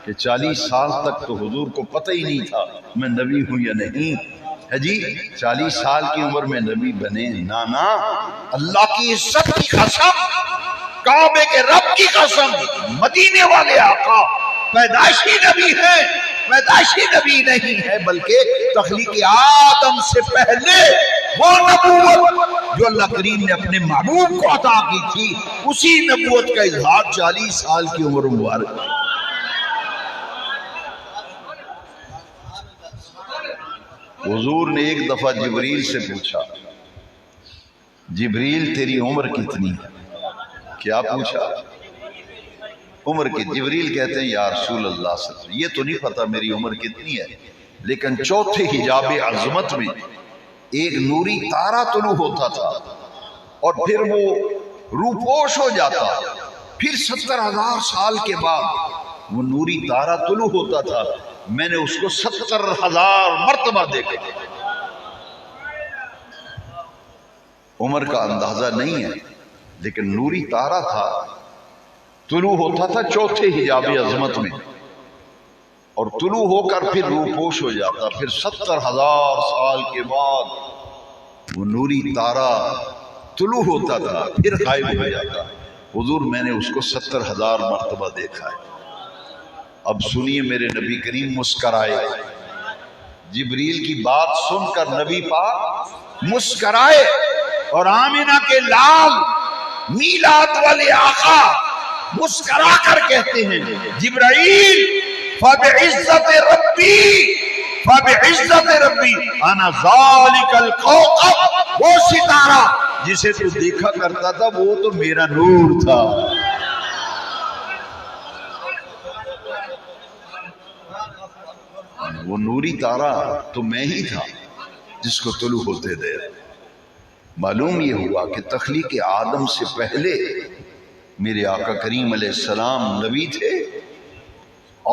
کہ 40 سال تک تو حضور کو پتہ ہی نہیں تھا میں نبی ہوں یا نہیں، ہے جی 40 سال کی عمر میں نبی بنے، نانا اللہ کی عزت کی قسم، کعبے کے رب کی قسم، مدینے والے آقا پیدائشی نبی ہیں، پیدائشی نبی نہیں ہے بلکہ تخلیق آدم سے پہلے وہ نبوت جو اللہ کریم نے اپنے محبوب کو عطا کی تھی، اسی نبوت کا اظہار 40 سال کی عمر مبارک۔ حضور نے ایک دفعہ جبریل سے پوچھا، جبریل تیری عمر کتنی ہے؟ کیا پوچھا؟ عمر کی؟ جبریل کہتے ہیں یا رسول اللہ صلی اللہ علیہ وسلم یہ تو نہیں پتا میری عمر کتنی ہے، لیکن چوتھے حجاب عظمت میں ایک نوری تارا طلوع ہوتا تھا اور پھر وہ روپوش ہو جاتا، پھر 70,000 سال کے بعد وہ نوری تارا طلوع ہوتا تھا، میں نے اس کو 70,000 مرتبہ دیکھا۔ عمر کا اندازہ نہیں ہے لیکن نوری تارا تھا، طلوع ہوتا تھا چوتھے حجاب عظمت میں، اور طلوع ہو کر پھر روپوش ہو جاتا، پھر 70,000 سال کے بعد وہ نوری تارا طلوع ہوتا تھا پھر غائب ہو جاتا۔ حضور میں نے اس کو 70,000 مرتبہ دیکھا ہے۔ اب سنیے میرے نبی کریم مسکرائے، جبریل کی بات سن کر نبی پاک مسکرائے، اور آمینہ کے لال میلاد والے آقا مسکرا کر کہتے ہیں جبرائیل فبعزت ربی فبعزت ربی انا ذالک الکوكب، وہ ستارہ جسے تو دیکھا کرتا تھا وہ تو میرا نور تھا. وہ نوری تارا تو میں ہی تھا جس کو طلوع ہوتے دے. معلوم یہ ہوا کہ تخلیق آدم سے پہلے میرے آقا کریم علیہ السلام نبی تھے،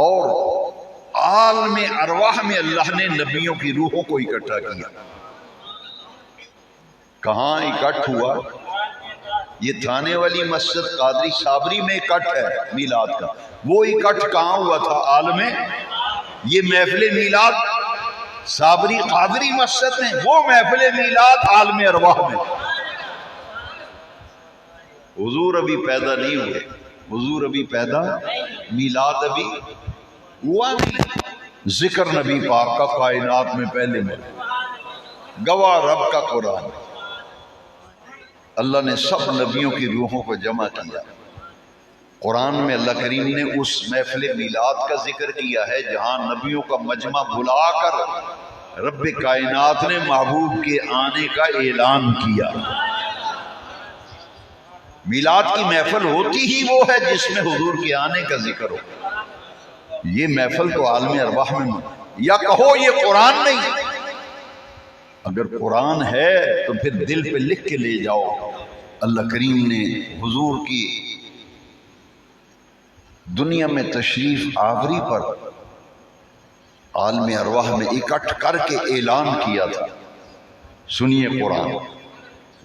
اور عالم ارواح میں اللہ نے نبیوں کی روحوں کو اکٹھا کیا. کہاں اکٹھ ہوا؟ یہ تھانے والی مسجد قادری صابری میں اکٹھ ہے میلاد کا. وہ اکٹھ کہاں ہوا تھا؟ عالم. یہ محفل میلاد صابری قادری مسجد میں، وہ محفل میلاد عالم ارواح میں. حضور ابھی پیدا نہیں ہوئے، حضور ابھی پیدا، میلاد ابھی ہوا نہیں. ذکر نبی پاک کا کائنات میں پہلے میں، گواہ رب کا قرآن. اللہ نے سب نبیوں کی روحوں کو جمع کیا. قرآن میں اللہ کریم نے اس محفل میلاد کا ذکر کیا ہے جہاں نبیوں کا مجمع بلا کر رب کائنات نے محبوب کے آنے کا اعلان کیا. میلاد کی محفل ہوتی ہی وہ ہے جس میں حضور کے آنے کا ذکر ہو. یہ محفل تو عالم ارواح میں، یا کہو یہ قرآن نہیں. اگر قرآن ہے تو پھر دل پہ لکھ کے لے جاؤ. اللہ کریم نے حضور کی دنیا میں تشریف آوری پر عالم ارواح میں اکٹھ کر کے اعلان کیا تھا. سنیے قرآن.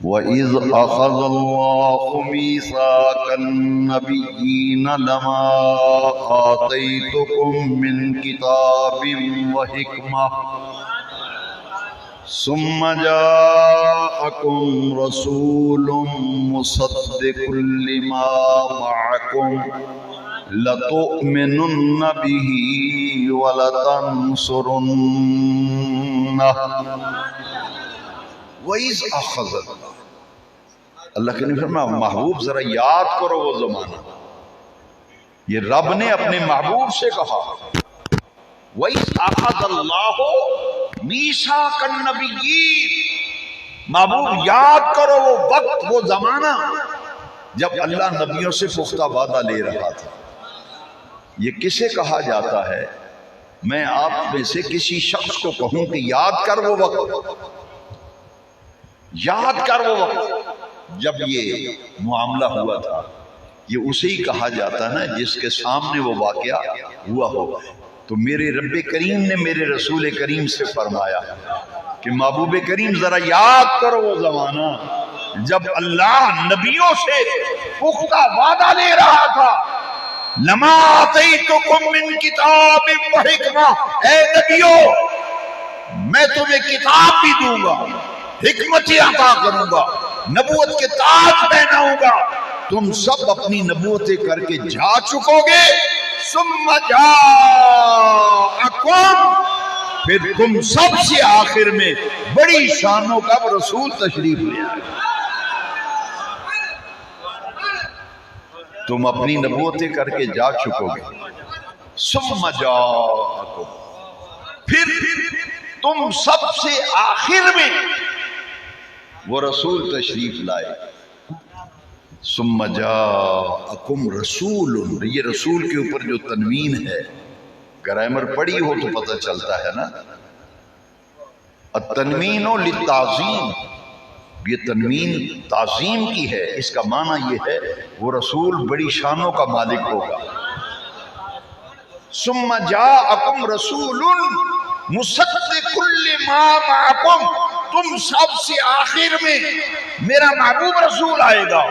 وَإِذْ أَخَذَ اللَّهُ مِيثَاقَ النَّبِيِّينَ لَمَا آتَيْتُكُم مِّن كِتَابٍ وَحِكْمَةٍ ثُمَّ جَاءَكُمْ رَسُولٌ مُصَدِّقٌ لِّمَا مَعَكُمْ لَتُؤْمِنُنَّ بِهِ وَلَتَنصُرُنَّهُ. وَإِذْ أَخَذَ، اللہ کے نبی فرمایا محبوب ذرا یاد کرو وہ زمانہ. یہ رب نے اپنے محبوب سے کہا وَإِذْ أَخَذَ اللَّهُ مِيثَاقَ النَّبِيِّينَ. محبوب یاد کرو وہ وقت، وہ زمانہ جب اللہ نبیوں سے پختہ وعدہ لے رہا تھا. یہ کسے کہا جاتا ہے؟ میں آپ میں سے کسی شخص کو کہوں کہ یاد کر وہ وقت، یاد کر وہ وقت جب یہ معاملہ ہوا تھا. یہ اسے ہی کہا جاتا ہے نا جس کے سامنے وہ واقعہ ہوا ہو. تو میرے رب کریم نے میرے رسول کریم سے فرمایا کہ محبوب کریم ذرا یاد کرو وہ زمانہ جب اللہ نبیوں سے پختہ وعدہ لے رہا تھا. لما آتیتکم من کتاب و حکمہ، اے نبیوں میں تمہیں کتاب بھی دوں گا، حکمت عطا کروں گا، نبوت کے تاج پہناؤں گا. تم سب اپنی نبوتیں کر کے جا چکو گے. ثم جاءکم، پھر تم سب سے آخر میں بڑی شانوں کا رسول تشریف لے آئے. تم اپنی نبوتیں کر کے جا چکو گے. ثم جاءکم، پھر تم سب سے آخر میں وہ رسول تشریف لائے. ثم جاءکم رسول، یہ رسول کے اوپر جو تنوین ہے گرامر پڑھی ہو تو پتہ چلتا ہے نا. التنوین للتعظیم، یہ تنوین تعظیم کی ہے. اس کا معنی یہ ہے وہ رسول بڑی شانوں کا مالک ہوگا. ثم جاءکم رسول مصدق لما معکم، تم سب سے آخر میں میرا محبوب رسول آئے گا.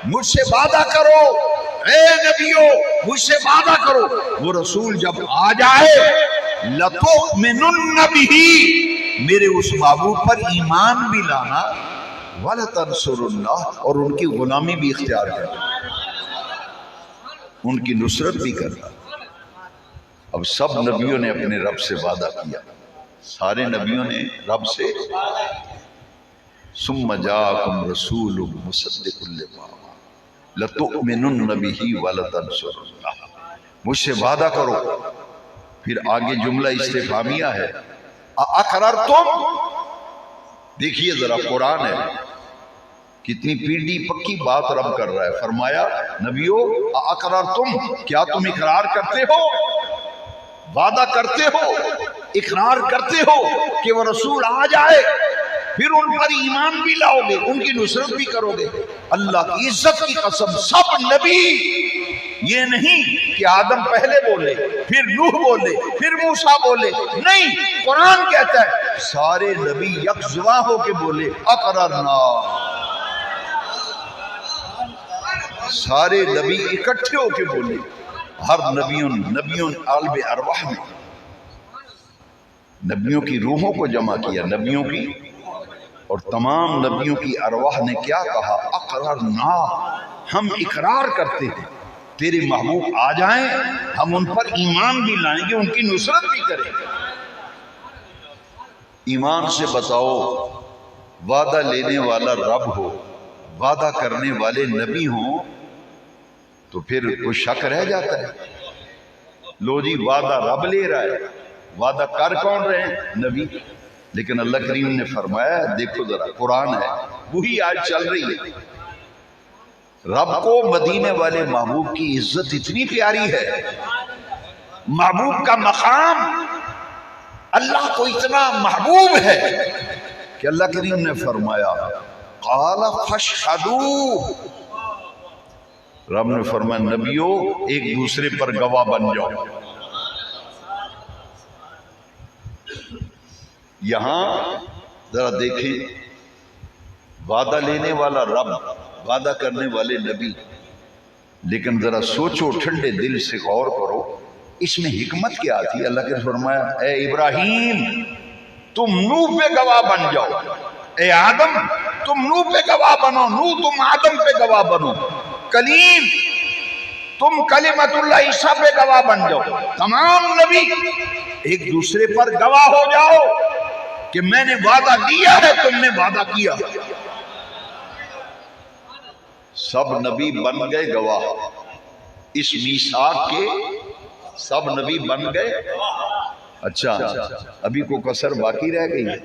مجھ سے وعدہ کرو اے نبیوں، مجھ سے وعدہ کرو وہ رسول جب آ جائے لَتُؤْمِنُنَّ بِهِ، میرے اس محبوب پر ایمان بھی لانا، وَلَتَنْصُرُنَّهُ، اور ان کی غلامی بھی اختیار کرنا، ان کی نصرت بھی کرنا. اب سب نبیوں نے اپنے رب سے وعدہ کیا، سارے نبیوں نے رب سے. ثم جاءکم رسول مصدق لما لتؤمنن به ولتنصرنہ، مجھ سے وعدہ کرو پھر آگے جملہ استفہامیہ ہے، اقررتم، دیکھیے ذرا قرآن ہے، کتنی پیڑھی پکی بات رب کر رہا ہے. فرمایا نبیو اقررتم، کیا تم اقرار کرتے ہو، وعدہ کرتے ہو، اقرار کرتے ہو کہ وہ رسول آ جائے پھر ان پر ایمان بھی لاؤ گے، ان کی نصرت بھی کرو گے؟ اللہ کی عزت کی قسم سب نبی، یہ نہیں کہ آدم پہلے بولے پھر نوح بولے پھر موسیٰ بولے، نہیں، قرآن کہتا ہے سارے نبی یکجا ہو کے بولے اقررنا، سارے نبی اکٹھے ہو کے بولے. ہر نبیوں عالم ارواح میں نبیوں کی روحوں کو جمع کیا، نبیوں کی، اور تمام نبیوں کی ارواح نے کیا کہا؟ اقررنا، ہم اقرار کرتے ہیں تیرے محبوب آ جائیں، ہم ان پر ایمان بھی لائیں گے، ان کی نصرت بھی کریں گے. ایمان سے بتاؤ، وعدہ لینے والا رب ہو، وعدہ کرنے والے نبی ہوں، تو پھر کوئی شک رہ جاتا ہے؟ لو جی وعدہ رب لے رہا ہے، وعدہ کر کون رہے ہیں؟ نبی. لیکن اللہ کریم نے فرمایا، دیکھو ذرا قرآن ہے، وہی آج چل رہی ہے. رب کو مدینے والے محبوب کی عزت اتنی پیاری ہے، محبوب کا مقام اللہ کو اتنا محبوب ہے کہ اللہ کریم نے فرمایا قال فاشهدوا، رب نے فرمایا نبیو ایک دوسرے پر گواہ بن جاؤ. یہاں ذرا دیکھیں، وعدہ لینے والا رب، وعدہ کرنے والے نبی، لیکن ذرا سوچو، ٹھنڈے دل سے غور کرو، اس میں حکمت کیا تھی؟ اللہ کے فرمایا اے ابراہیم تم نوح پہ گواہ بن جاؤ، اے آدم تم نوح پہ گواہ بنو، نوح تم آدم پہ گواہ بنو، کلیم تم کلمت اللہ عیسیٰ پہ گواہ بن جاؤ. تمام نبی ایک دوسرے پر گواہ ہو جاؤ کہ میں نے وعدہ لیا ہے، تم نے وعدہ کیا. سب نبی بن گئے گواہ، اس میثاق کے سب نبی بن گئے. اچھا ابھی کو کسر باقی رہ گئی ہے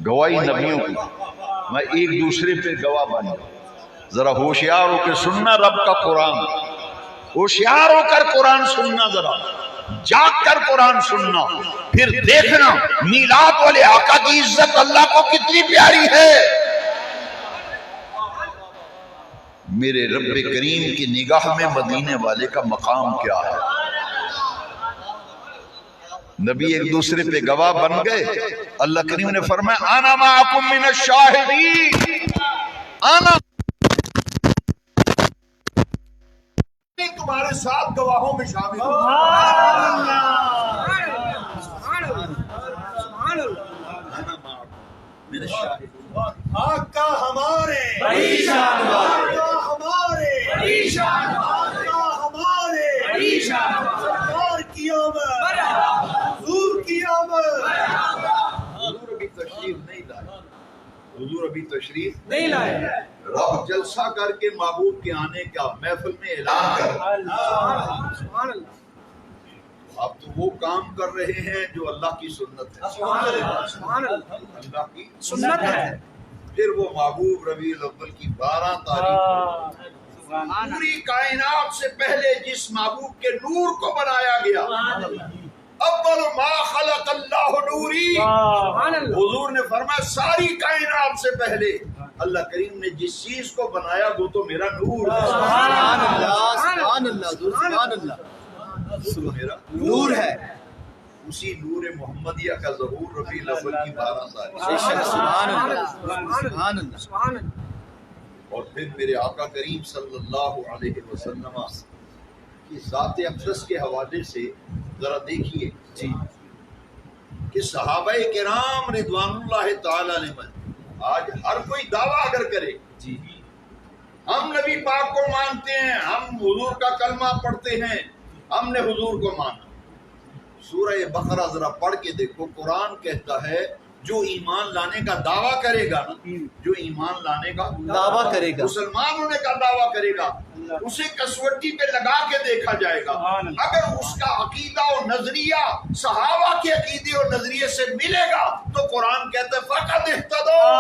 گواہی نبیوں کی، میں ایک دوسرے پہ گواہ بن جاؤں. ذرا ہوشیار ہو کے سننا رب کا قرآن، ہوشیار ہو کر قرآن سننا، ذرا جاگ کر قرآن سننا، پھر دیکھنا میلاد والے آقا کی عزت اللہ کو کتنی پیاری ہے. میرے رب کریم کی نگاہ میں مدینے والے کا مقام کیا ہے؟ نبی ایک دوسرے پہ گواہ بن گئے. اللہ کریم نے فرمایا انا معکم من الشاہدین، انا تمہارے ساتھ گواہوں میں شامل ہوں. آقا ہمارے، آقا ہمارے، آقا ہمارے، سرکار کی آمد، حضور کی آمد. حضور ابھی تشریف نہیں لائے، حضور ابھی تشریف نہیں لائے. رب جلسہ کر کے محبوب کے آنے کا محفل میں اعلان کر، آپ تو وہ کام کر رہے ہیں جو اللہ کی سنت ہے، اللہ کی سنت ہے. پھر وہ محبوب ربیع الاول کی 12 تاریخ پوری کائنات سے پہلے جس محبوب کے نور کو بنایا گیا، اول ما خلق اللہ نوری، حضور نے فرمایا ساری کائنات سے پہلے اللہ کریم نے جس چیز کو بنایا وہ تو میرا نور ہے. سبحان اللہ، سبحان اللہ، سبحان اللہ، میرا نور ہے. اسی نور محمدیہ کا ظہور ربیع الاول کی 12 تاریخ. سبحان اللہ، سبحان اللہ. اور پھر میرے آقا کریم صلی اللہ علیہ وسلم کی ذات اقدس کے حوالے سے ذرا دیکھیے جی کہ صحابہ کرام رضوان اللہ تعالی علیہم، آج ہر کوئی دعویٰ اگر کرے جی ہم نبی پاک کو مانتے ہیں، ہم حضور کا کلمہ پڑھتے ہیں، ہم نے حضور کو مانا. سورہ بقرہ ذرا پڑھ کے دیکھو، قرآن کہتا ہے جو ایمان لانے کا دعویٰ کرے گا نا، جو ایمان لانے کا دعویٰ کرے گا، مسلمان ہونے کا دعویٰ کرے گا، اسے کسوٹی پہ لگا کے دیکھا جائے گا۔ اگر اس کا عقیدہ و نظریہ صحابہ کے عقیدے اور نظریے سے ملے گا تو قرآن کہتا ہے فقط اہتدوا،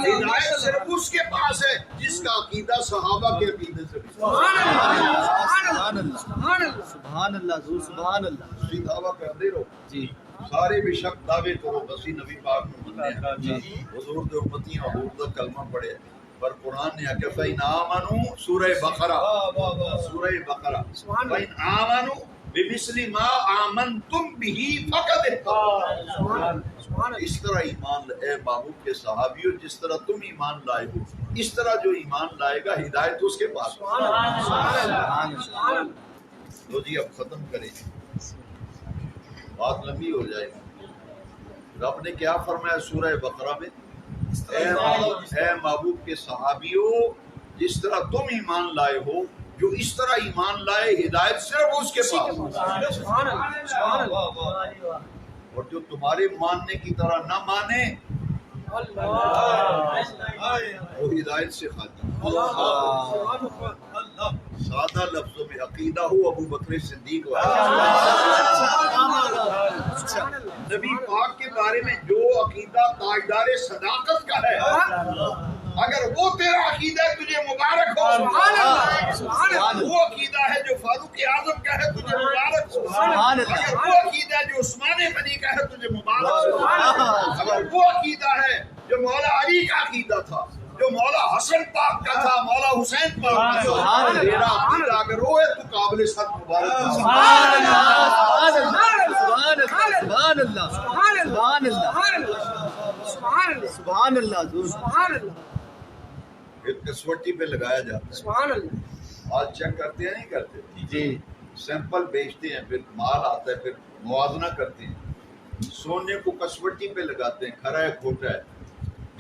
ہدایت صرف اس کے پاس ہے جس کا عقیدہ صحابہ کے عقیدے سے سبحان اللہ حضور، سبحان اللہ دعویٰ کرتے رہو جی سارے بے شک دعوے کرو بسی نبی پاک میں مننے ہیں، حضور دے امتی حضور دا کلمہ پڑھے، پر قرآن نے آکے فَإِنْ آمَنُوا سورہ بقرہ فَإِنْ آمَنُوا بِمِثْلِ مَا آمَنْتُمْ بِهِ فَقَدْ اهْتَدَوْا۔ اس طرح ایمان اے محبوب کے صحابیوں جس طرح تم ایمان لائے ہو، اس طرح جو ایمان لائے گا ہدایت اس کے پاس۔ تو جی اب ختم کریں، بات لمبی ہو جائے گی۔ رب نے کیا فرمایا سورہ بقرہ میں؟ اے محبوب کے صحابیوں جس طرح تم ایمان لائے ہو، جو اس طرح ایمان لائے ہدایت صرف اس کے پاس، اور جو تمہارے ماننے کی طرح نہ مانے وہ ہدایت سے خالی۔ سادہ لفظوں میں عقیدہ ہو ابو بکر صدیق نبی پاک کے بارے میں جو عقیدہ تاجدار صداقت کا ہے، اگر وہ تیرا عقیدہ ہے تجھے مبارک ہو۔ وہ عقیدہ ہے جو فاروق اعظم کا ہے تجھے مبارک ہو۔ اگر وہ عقیدہ ہے جو عثمان غنی کا ہے تجھے مبارک ہو۔ اگر وہ عقیدہ ہے جو مولا علی کا عقیدہ تھا، جو مولا حسن پاک کا تھا، مولا حسین پاک کا تھا، تیرا عقیدہ اگر وہ ہے تو قابل صد مبارک ہے۔ سبحان اللہ سبحان اللہ سبحان اللہ حضور۔ پھر کسوٹی پہ لگایا جاتا ہے، آج چیک کرتے ہیں نہیں کرتے جی، سیمپل بیچتے ہیں، پھر مال آتا ہے، پھر موازنہ کرتے ہیں، سونے کو کسوٹی پہ لگاتے ہیں کھرا ہے کھوٹا ہے۔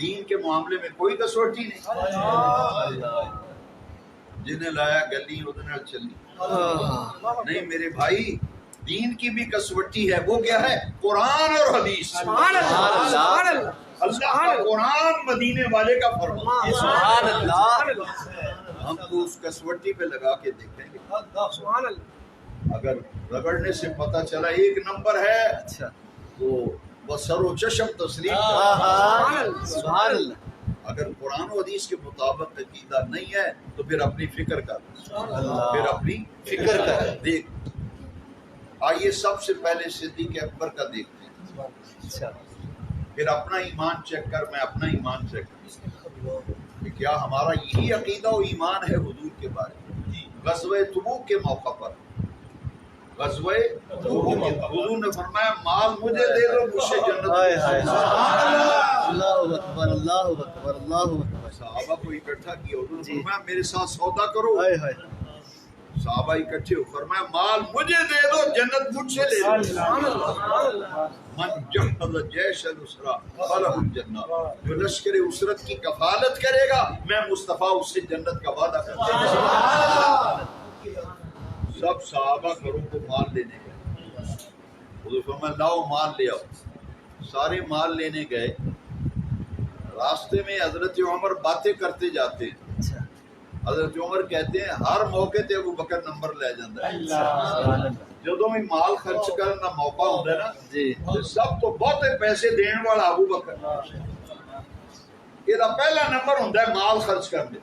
دین کے معاملے میں کوئی کسوٹی نہیں، جنہیں لایا گلی ادھر چلی نہیں میرے بھائی، دین کی بھی کسوٹی ہے، وہ کیا ہے؟ قرآن اور حدیث۔ اللہ کا قرآن مدینے والے کا فرمان، سبحان اللہ۔ ہم تو اس کسوٹی پہ لگا کے دیکھیں گے، اگر رگڑنے سے پتہ چلا ایک نمبر ہے اچھا تو بسر و چشم تسلیم، سبحان اللہ۔ اگر قرآن و حدیث کے مطابق عقیدہ نہیں ہے تو پھر اپنی فکر کر، پھر اپنی فکر کر دیکھ۔ آئیے سب سے پہلے صدیق اکبر کا دیکھتے ہیں، اچھا پھر اپنا ایمان چیک کر، میں اپنا ایمان چیک کر کہ کیا ہمارا یہی عقیدہ و ایمان ہے حضور کے بارے میں۔ غزوہ تبوک کے موقع پر، غزوہ تبوک کے حضور نے فرمایا مال مجھے دے دو مجھ سے جنت۔ اللہ اکبر اللہ اکبر اللہ اکبر۔ صحابہ کو اکٹھا کیا، حضور نے فرمایا میرے ساتھ سودا کرو۔ صحابہ اکٹھے ہو، فرمایا مال مجھے دے دو جنت مجھ سے لے لو۔ من جہز جیش الاسرا فلہ الجنہ، جو لشکر اسرت کی کفالت کرے گا میں مصطفیٰ اس سے جنت کا وعدہ کرتا ہوں۔ سب صحابہ گھروں کو مال لینے گئے، حضور فرمایا لاؤ مال لے آؤ۔ سارے مال لینے گئے، راستے میں حضرت عمر باتیں کرتے جاتے ہیں۔ حضرت عمر کہتے ہیں ہر موقع تے ابو بکر نمبر لے جاتا ہے، جدوں بھی مال خرچ کرنے کا موقع ہوتا ہے نا، سب تو بہتے پیسے دین والا ابو بکر، یہ پہلا نمبر ہوتا ہے مال خرچ کرنے۔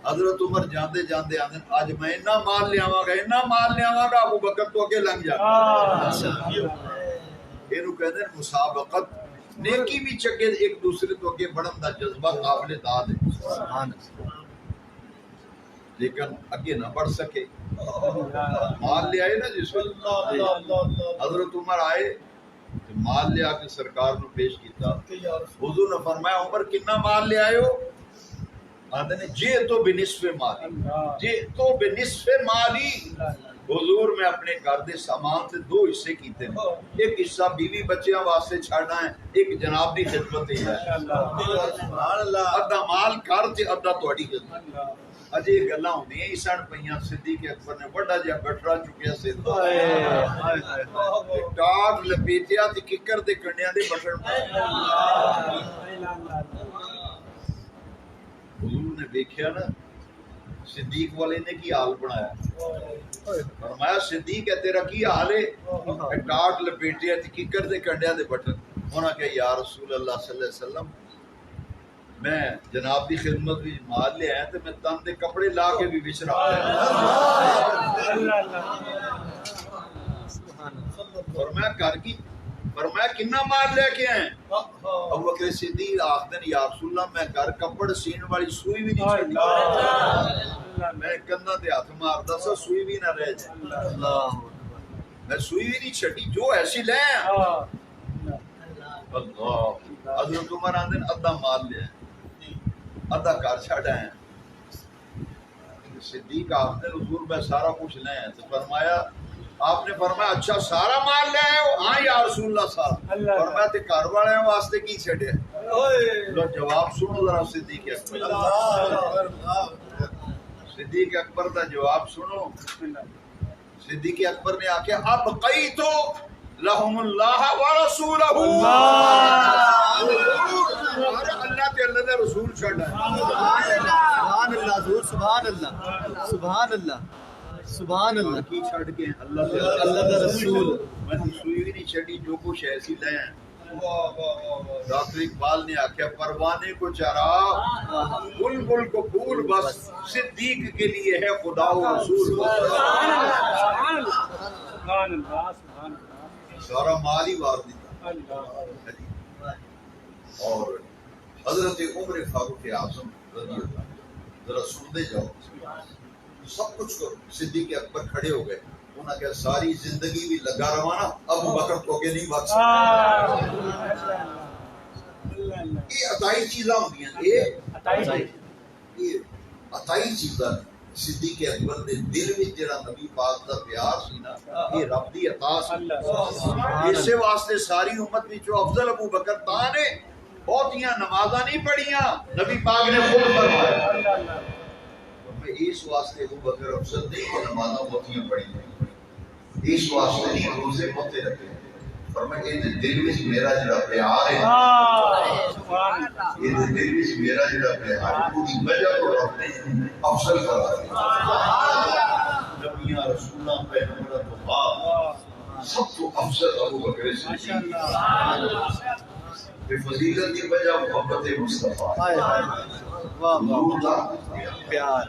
حضرت عمر جاندے جاندے آندے آج میں اتنا مال لے آواں گا، اتنا مال لے آواں گا، ابو بکر تو اگے لنگ جاتا۔ یہ کہتے ہیں مسابقت، نیکی بھی چکے ایک دوسرے تو اگے بڑھن دا جذبہ قابل داد ہے، لیکن اگے نہ بڑھ سکے۔ مال لے آئے نا جس وقت حضرت عمر آئے تو مال لے آ کے سرکار نو پیش کیتا، حضور نے فرمایا عمر کتنا مال لے آئے ہو؟ آدھے نے جے تو بنصف مالی، جے تو بنصف مالی۔ حضور میں اپنے گھر دے سامان سے دو حصے کیتے ہیں، ایک حصہ بیوی بچیاں واسطے چھاڑنا ہے، ایک جناب دی خدمت ہے، ادھا مال کر تے ادھا تہاڈی خدمت۔ اجے گلاں ہوندیاں ہی سن پئیاں صدیق اکبر نے بڑا جہا گٹرا چکیا سر ٹاٹ لپیٹیا تے ککر دے کنڈیاں دے بٹن حضور نے دیکھیا نا صدیق والے نے کی حال بنایا فرمایا صدیق ہے تیرا کی حال ہے ٹاٹ لپیٹیا تے ککر دے کنڈیاں دے بٹن انہاں کہ یا رسول اللہ صلی اللہ علیہ وسلم میں جناب دی خدمت بھی مال لے آیا تو میں تن دے کپڑے لا کے بھی بچ رہا فرمایا کر کی فرمایا کنا مال لے کے آئے ابو بکر صدیق آخدن یا رسول اللہ میں گھر کپڑ سین والی سوئی بھی نہیں چھڑی میں کندھا دے ہاتھ ماردا سا سوئی بھی نہ رہ جائے میں سوئی بھی نہیں چھڑی جو ایسی لے اللہ حضرت عمر آندن ادھا مال لے ادھا گھر چھڑ آئے صدیق آخدن حضور میں سارا کچھ لے آئے تو فرمایا آپ نے فرمایا اچھا سارا مال لے آئے ہو ہاں یا رسول اللہ صاحب فرمایا تے گھر والے واسطے کی چھڑے لو جواب سنو ذرا صدیق اکبر صدیق اکبر دا جواب سنو صدیق اکبر نے آکھیا اب قیتو لہم اللہ ورسولہ اللہ تے اللہ دے رسول چھڑ ہے سبحان اللہ حضور سبحان اللہ سبحان اللہ سبحان اللہ کی چھڑ کے اللہ دا رسول میں سوئی بھی نہیں چھڑی جو کچھ ایسی لے ہیں ڈاکٹر اقبال نے آکھیا پروانے کو چرا بلبل کو پھول بس صدیق کے لیے ہے خدا و رسول سارا مال ہی وار دیتا اور حضرت عمر فاروق اعظم رضی اللہ ذرا سنتے جاؤ سب کچھ کرو صدیق اکبر کھڑے ہو گئے انہوں نے کہا ساری زندگی بھی لگا رہا ابو بکر کو کے نہیں بات سکتا یہ عطائی چیزاں ہوتی ہیں یہ عطائی چیزاں صدیق اکبر دے دل وچ جڑا نبی پاک دا پیار سی نا یہ رب دی عطا سی اس واسطے ساری امت وچوں افضل ابو بکر تاں نے بہتیاں نمازاں نہیں پڑھیاں نبی پاک نے خود فرمایا اس واسطے ابو بکر افضل نہیں کہ نمازاں بہتیاں پڑھی اس واسطے نہیں روزے بہتے رکھے فرمایا کہ دل وچ میرا جڑا پیار ہے یہ دل وچ میرا جڑا پیار ہے پوری وجہ کو رب نے افضل کرا دیا نبیاں رسولاں پیغمبراں تو بعد سب تو افضل ابو بکر صدیق بے فضیلت کی وجہ محبت مصطفیٰ پیار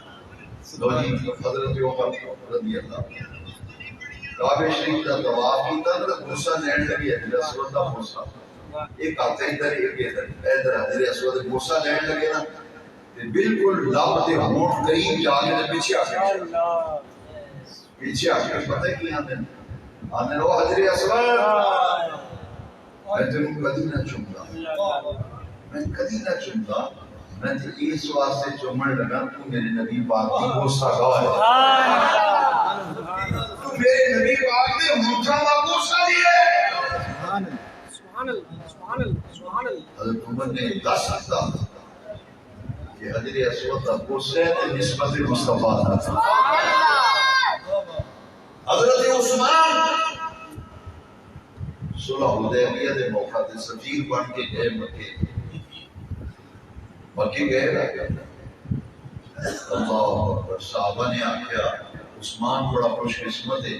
حضرت عمر رضی اللہ کعبہ شریف کا طواف کیتا نا موسیٰ لین لگی حضرت اسود دا موسیٰ ایک آتے ادھر ایک ادھر حضرت اسود موسیٰ لین لگے نا بالکل لب تے ہونٹ قریب جا کے پیچھے آ کے پتہ کی آندے او حضرت اسود میں تینوں کدی نہ چومدا میں کدی نہ چومدا میں اس واسطے چومن لگا تو میرے نبی پاک کی غصہ گواہ ہے تو میرے نبی پاک نے ہونٹاں دا غصہ لیا سبحان اللہ سبحان اللہ سبحان اللہ حضرت عمر نے دس سکتا کہ حضرت اسود دا غصہ ہے نسبت مصطفیٰ حضرت عثمان صلح حدیبیہ دے موقع تے سفیر بن کے گئے مکے گئے اللہ اکبر صحابہ نے آکھیا عثمان بڑا خوش قسمت ہے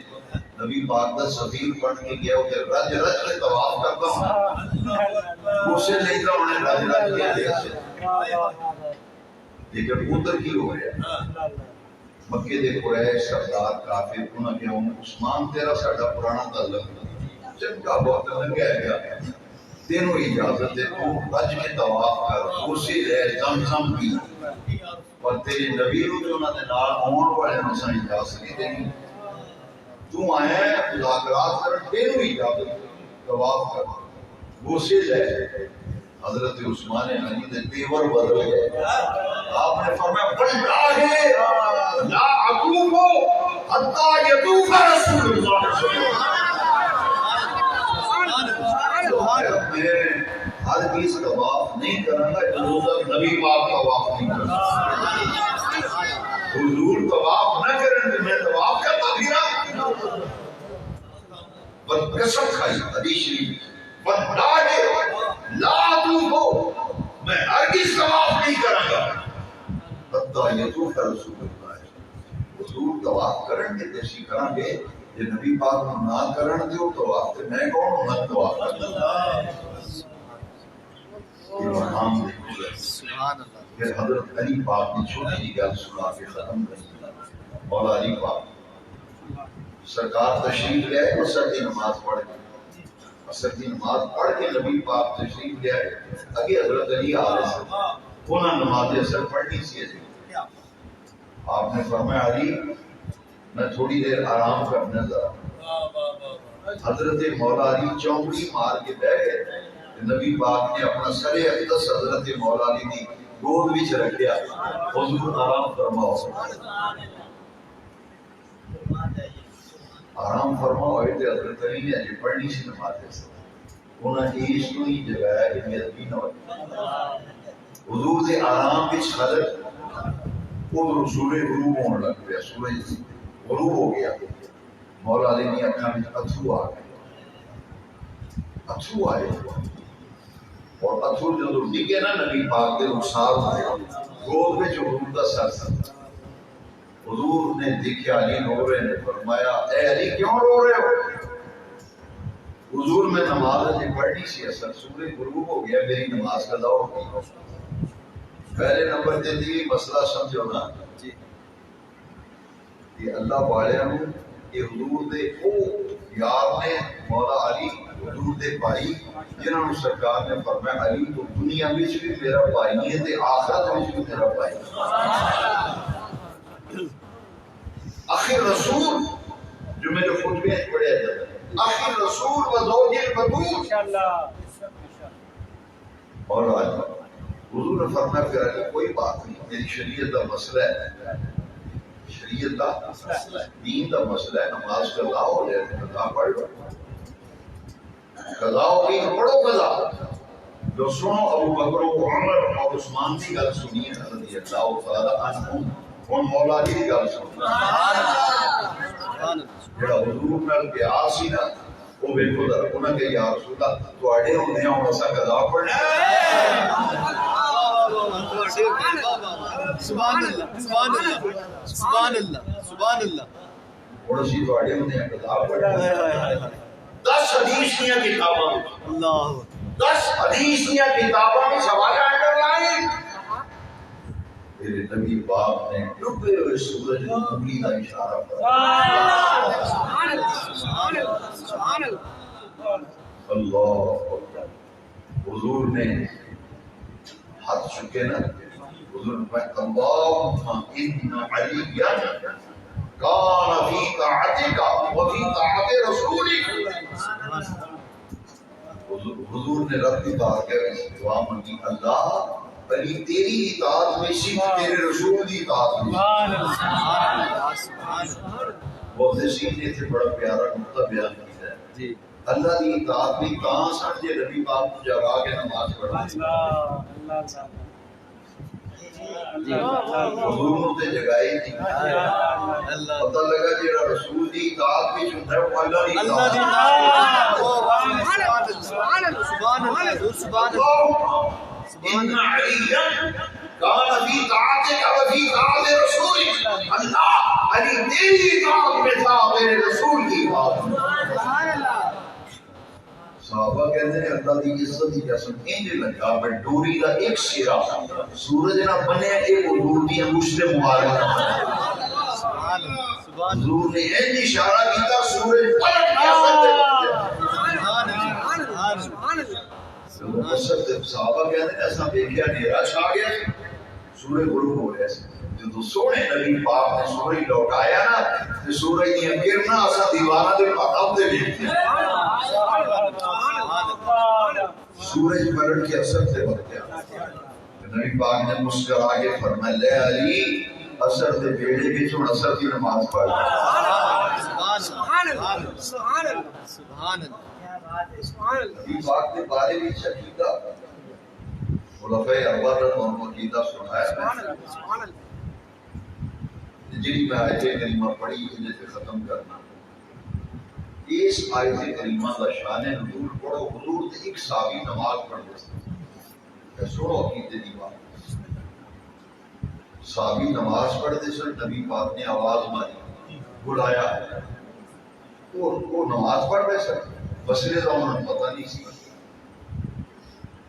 نبی پاک دا سفیر بن کے گیا وہ رج رج کے طواف کرتا ہوں اسے لیتا انہیں رج رج کے لیا سے لیکن ادھر کی ہو گیا مکے دے قریش سردار کافر انہوں نے عثمان تیرا ساڈا پرانا تعلق چنگا بہت لگا گیا تینوں اجازت ہے تو رج کے طواف کر اسی لے زمزم پی اور تیرے نبی رو جو انہوں نے نال آن والے مساں اجازت نہیں دینی تو آئے مذاکرات کر تینوں اجازت طواف کر اسی لے حضرت عثمان غنی نے تیور بدل گئے آپ نے فرمایا واللہ لا اطوف حتی یطوف رسول اللہ صلی اللہ علیہ وسلم ہر چیز طواف نہیں کرنا جو نبی پاک طواف نہیں کرنا حضور طواف نہ کریں تو میں طواف کرتا پھرا قسم کھائی حدیث شریف واللہ لا طوفو میں ہرگز طواف نہیں کروں گا حتی یطوف رسول اللہ حضور طواف کریں گے جیسی کریں گے یہ نبی پاک نہ کرن دیو طواف تے میں کون ہوں طواف کرنا سبحان اللہ پھر حضرت علی پاک نے چھوٹی سی گل سنا کے ختم کر مولا علی پاک سرکار تشریف لے آئے عصر کی نماز پڑھ کے عصر کی نماز پڑھ کے نبی پاک تشریف لے آئے اگے حضرت علی آ رہے تھے انہوں نے نماز اثر پڑھنی سی ہے آپ نے فرمایا علی میں تھوڑی دیر آرام کرنے ذرا حضرت مولا علی چونکڑی مار کے بیٹھ گئے نبی پاک نے اپنا سر اقدس حضرت مولا علی کی گود وچ رکھیا حضور آرام فرماؤ آرام فرماؤ ہے تے حضرت علی نے اجے پڑھنی سی نماز انہاں نے اس کو ہی جگایا کہ میرا بھی نہ حضور دے آرام وچ خلق ادھر سورج غروب ہونے لگ پیا سورج غروب ہو گیا مولا علی نے اپنا اتھرو آ گئے اتھرو آئے اور اتھرو جو ڈگے نا نبی پاک کے رخسار ہوئے گود میں جو حضور کا سر تھا حضور نے دیکھا علی رو رہے نے فرمایا اے علی کیوں رو رہے ہو حضور میں نماز نے پڑھنی سی اثر سورج غروب ہو گیا میری نماز قضا ہو گئی پہلے نمبر دے دی مسئلہ سمجھو نا یہ اللہ والے ہوں یہ حضور دے او یار نے مولا علی حضور دے بھائی جنہوں نے سرکار نے فرمایا علی تو دنیا میں بھی میرا بھائی ہے تے آخرت میں بھی میرا بھائی آخر رسول جو میں نے خطبے پڑھے جاتا آخر رسول و زوج البدور انشاءاللہ اور آج حضور نے فرمایا پھر علی کوئی بات نہیں میری شریعت کا مسئلہ ہے شریعت کا دین کا مسئلہ ہے نماز قضا ہو جائے قضا پڑھ لو قضا ہو گئی پڑھو قضا جو سنو ابو بکر و عمر اور عثمان کی گل سنیے رضی اللہ تعالی عنہم اور مولا علی کی گل سنو جڑا حضور نال پیار سی نا وہ ویکھو ذرا انہاں کہ یا رسول اللہ تواڈے ہوندے ہن اساں قضا پڑھنا سبحان اللہ سبحان اللہ سبحان اللہ سبحان اللہ اور اسی تواڈے ہوندے ہن قضا پڑھنا 10 حدیث دیاں کتاباں اللہ 10 حدیث دیاں کتاباں میں حوالہ انڈر لائن میرے نبی پاک نے ڈوبے ہوئے سورج کو انگلی کا اشارہ سبحان اللہ سبحان اللہ سبحان اللہ اللہ حضور نے ہاتھ چکے نا حضور نے فرمایا اللہم ان علیا کان فی طاعتک و فی طاعت رسولک حضور نے رب کی بات کر دعا مانگی اللہ علی تیری اطاعت میں صرف تیرے رسول کی اطاعت میں وہ حسین نے تھے بڑا پیارا نقطہ بیان کیا ہے جی اللہ کی اطاعت میں کہاں سمجھے نبی پاک کو جگا کے نماز پڑھا حضور نے جگائی تھی پتہ لگا جیڑا رسول کی اطاعت میں چنتا ہے وہ اللہ کی اطاعت سبحان اللہ سبحان اللہ سبحان اللہ ان علیا کان فی طاعتک و فی طاعت رسولک اللہ علی تیری اطاعت میں تھا میرے رسول کی اطاعت میں صحابہ کہتے ہیں اللہ دی عزت کی قسم انج لگا پر ڈوری دا ایک سرا سورج نہ بنے ایک حضور دی انگشت مبارک سبحان اللہ حضور نے انج اشارہ کیتا سورج پلٹ گیا سبحان اللہ صحابہ کہتے ہیں ایسا دیکھا نیرا چھا گیا سورج غروب ہو رہا ہے جو سونے نبی پاک نے سورج لوٹایا نا تو سورج کی کرنا اسا دیوانہ دے پاپ دے دیکھتے سورج پلٹ کے اثر سے وقت کیا نبی پاک نے مسکرا کے فرمایا لے علی اثر دے بیڑے بھی چھوڑ اثر کی نماز پڑھ سبحان اللہ سبحان اللہ سبحان اللہ نبی پاک نے بارے بھی شکیدہ خلفۂ اربع اور عقیدہ سنایا جی میں آیت کریمہ پڑھی انہیں سے ختم کرنا اس آیت کریمہ کا شان نزول پڑھو حضور نے ایک صحابی نماز پڑھ دے سنو عقیدے دی بات صحابی نماز پڑھتے سن نبی پاک نے آواز ماری بلایا وہ نماز پڑھ رہے سن مسئلے کا انہوں پتہ نہیں سی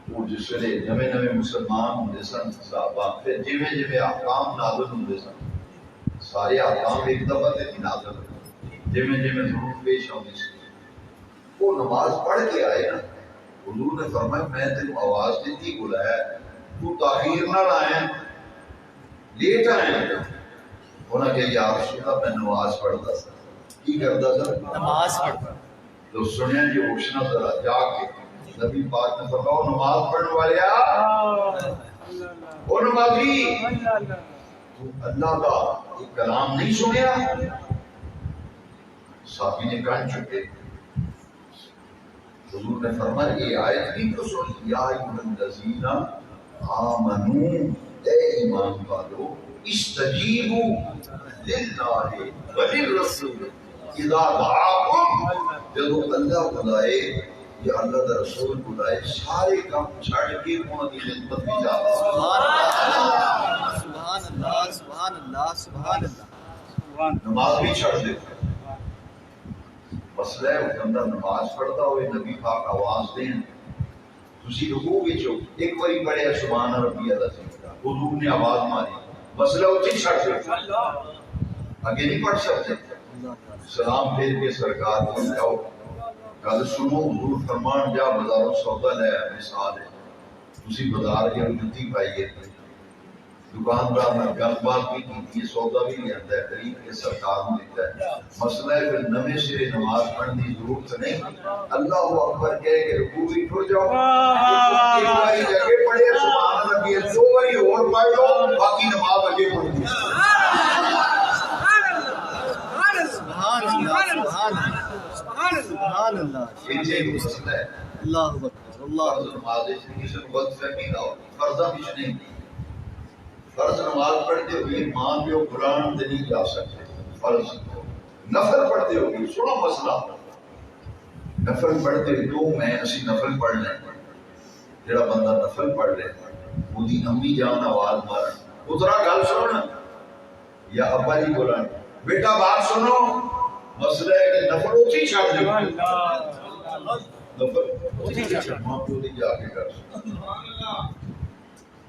وہ جس ویلے نویں نویں مسلمان ہوندے سن صحابہ پھر جویں جویں احکام نازل ہوندے سن سارے احکام ایک دفعہ تے نہیں نازل جویں جویں ضرورت پیش ہوندی سی وہ نماز پڑھ کے آئے نا حضور نے فرمایا میں تینوں آواز دیتی بلایا تو تاخیر نہ لائیں لیٹ آئے انہوں نے کہا یا رسول اللہ میں نماز پڑھتا سا کی کرتا سا نماز پڑھتا تو سنیا جی اوشنا ذرا جا کے نبی پاک نے فرمایا وہ نماز پڑھنے والے وہ نمازی تو اللہ کا ایک کلام نہیں سنیا صحابی نے کان چکے حضور نے فرمایا یہ آیت نہیں تو سن یا ایھا الذین آمنو اے ایمان والو استجیبوا للہ وللرسول اذا دعاکم جب اللہ بلائے یا اللہ کا رسول بلائے سارے کام چھڑ کے انہوں کی خدمت میں جاتا سبحان اللہ سبحان اللہ سبحان اللہ نماز بھی چھڑ دیتا مسئلہ ہے وہ بندہ نماز پڑھتا ہوئے نبی پاک آواز دیں تسی رکوع وچ ایک باری پڑھیا سبحان ربی العظیم حضور نے آواز ماری مسئلہ اتنی چھڑ دیتا آگے نہیں پڑھ سکتے سلام پھیر کے سرکار کو جاؤ کل سنو حضور فرمان جا بازاروں سودا لے مثال ہے تسی بازار کے جتی پائیے دکاندار نے گل بات بھی کی یہ سودا بھی نہیں آتا ہے قریب کے سرکار میں دیتا ہے مسئلہ ہے پھر نویں سرے نماز پڑھنے کی ضرورت نہیں اللہ اکبر کہہ کے رکوع بھی ٹر جاؤ ایک باری جگہ پڑھے سبحان ربی دو باری اور پڑھ لو باقی نماز آگے پڑھ دی سبحان اللہ سبحان اللہ یہ مسئلہ ہے اللہ اکبر اللہ فرض نماز کسی کو غلط فہمی نہ ہو فرضہ بھی نہیں فرض نماز پڑھتے ہوئے ماں پیو قرآن دے نہیں جا سکتے فرض نفل پڑھتے ہوئے سنو مسئلہ نفل پڑھتے ہوئے دو میں اسی نفل پڑھ لیں جڑا بندہ نفل پڑھ لے وہ دی امی جان آواز مارن اترا گل سن یا ابا جی بولن بیٹا بات سنو مسئلہ ہے کہ نفل اسی چھاڑ دے نفل ماں پیو نہیں جا کے کر سکتا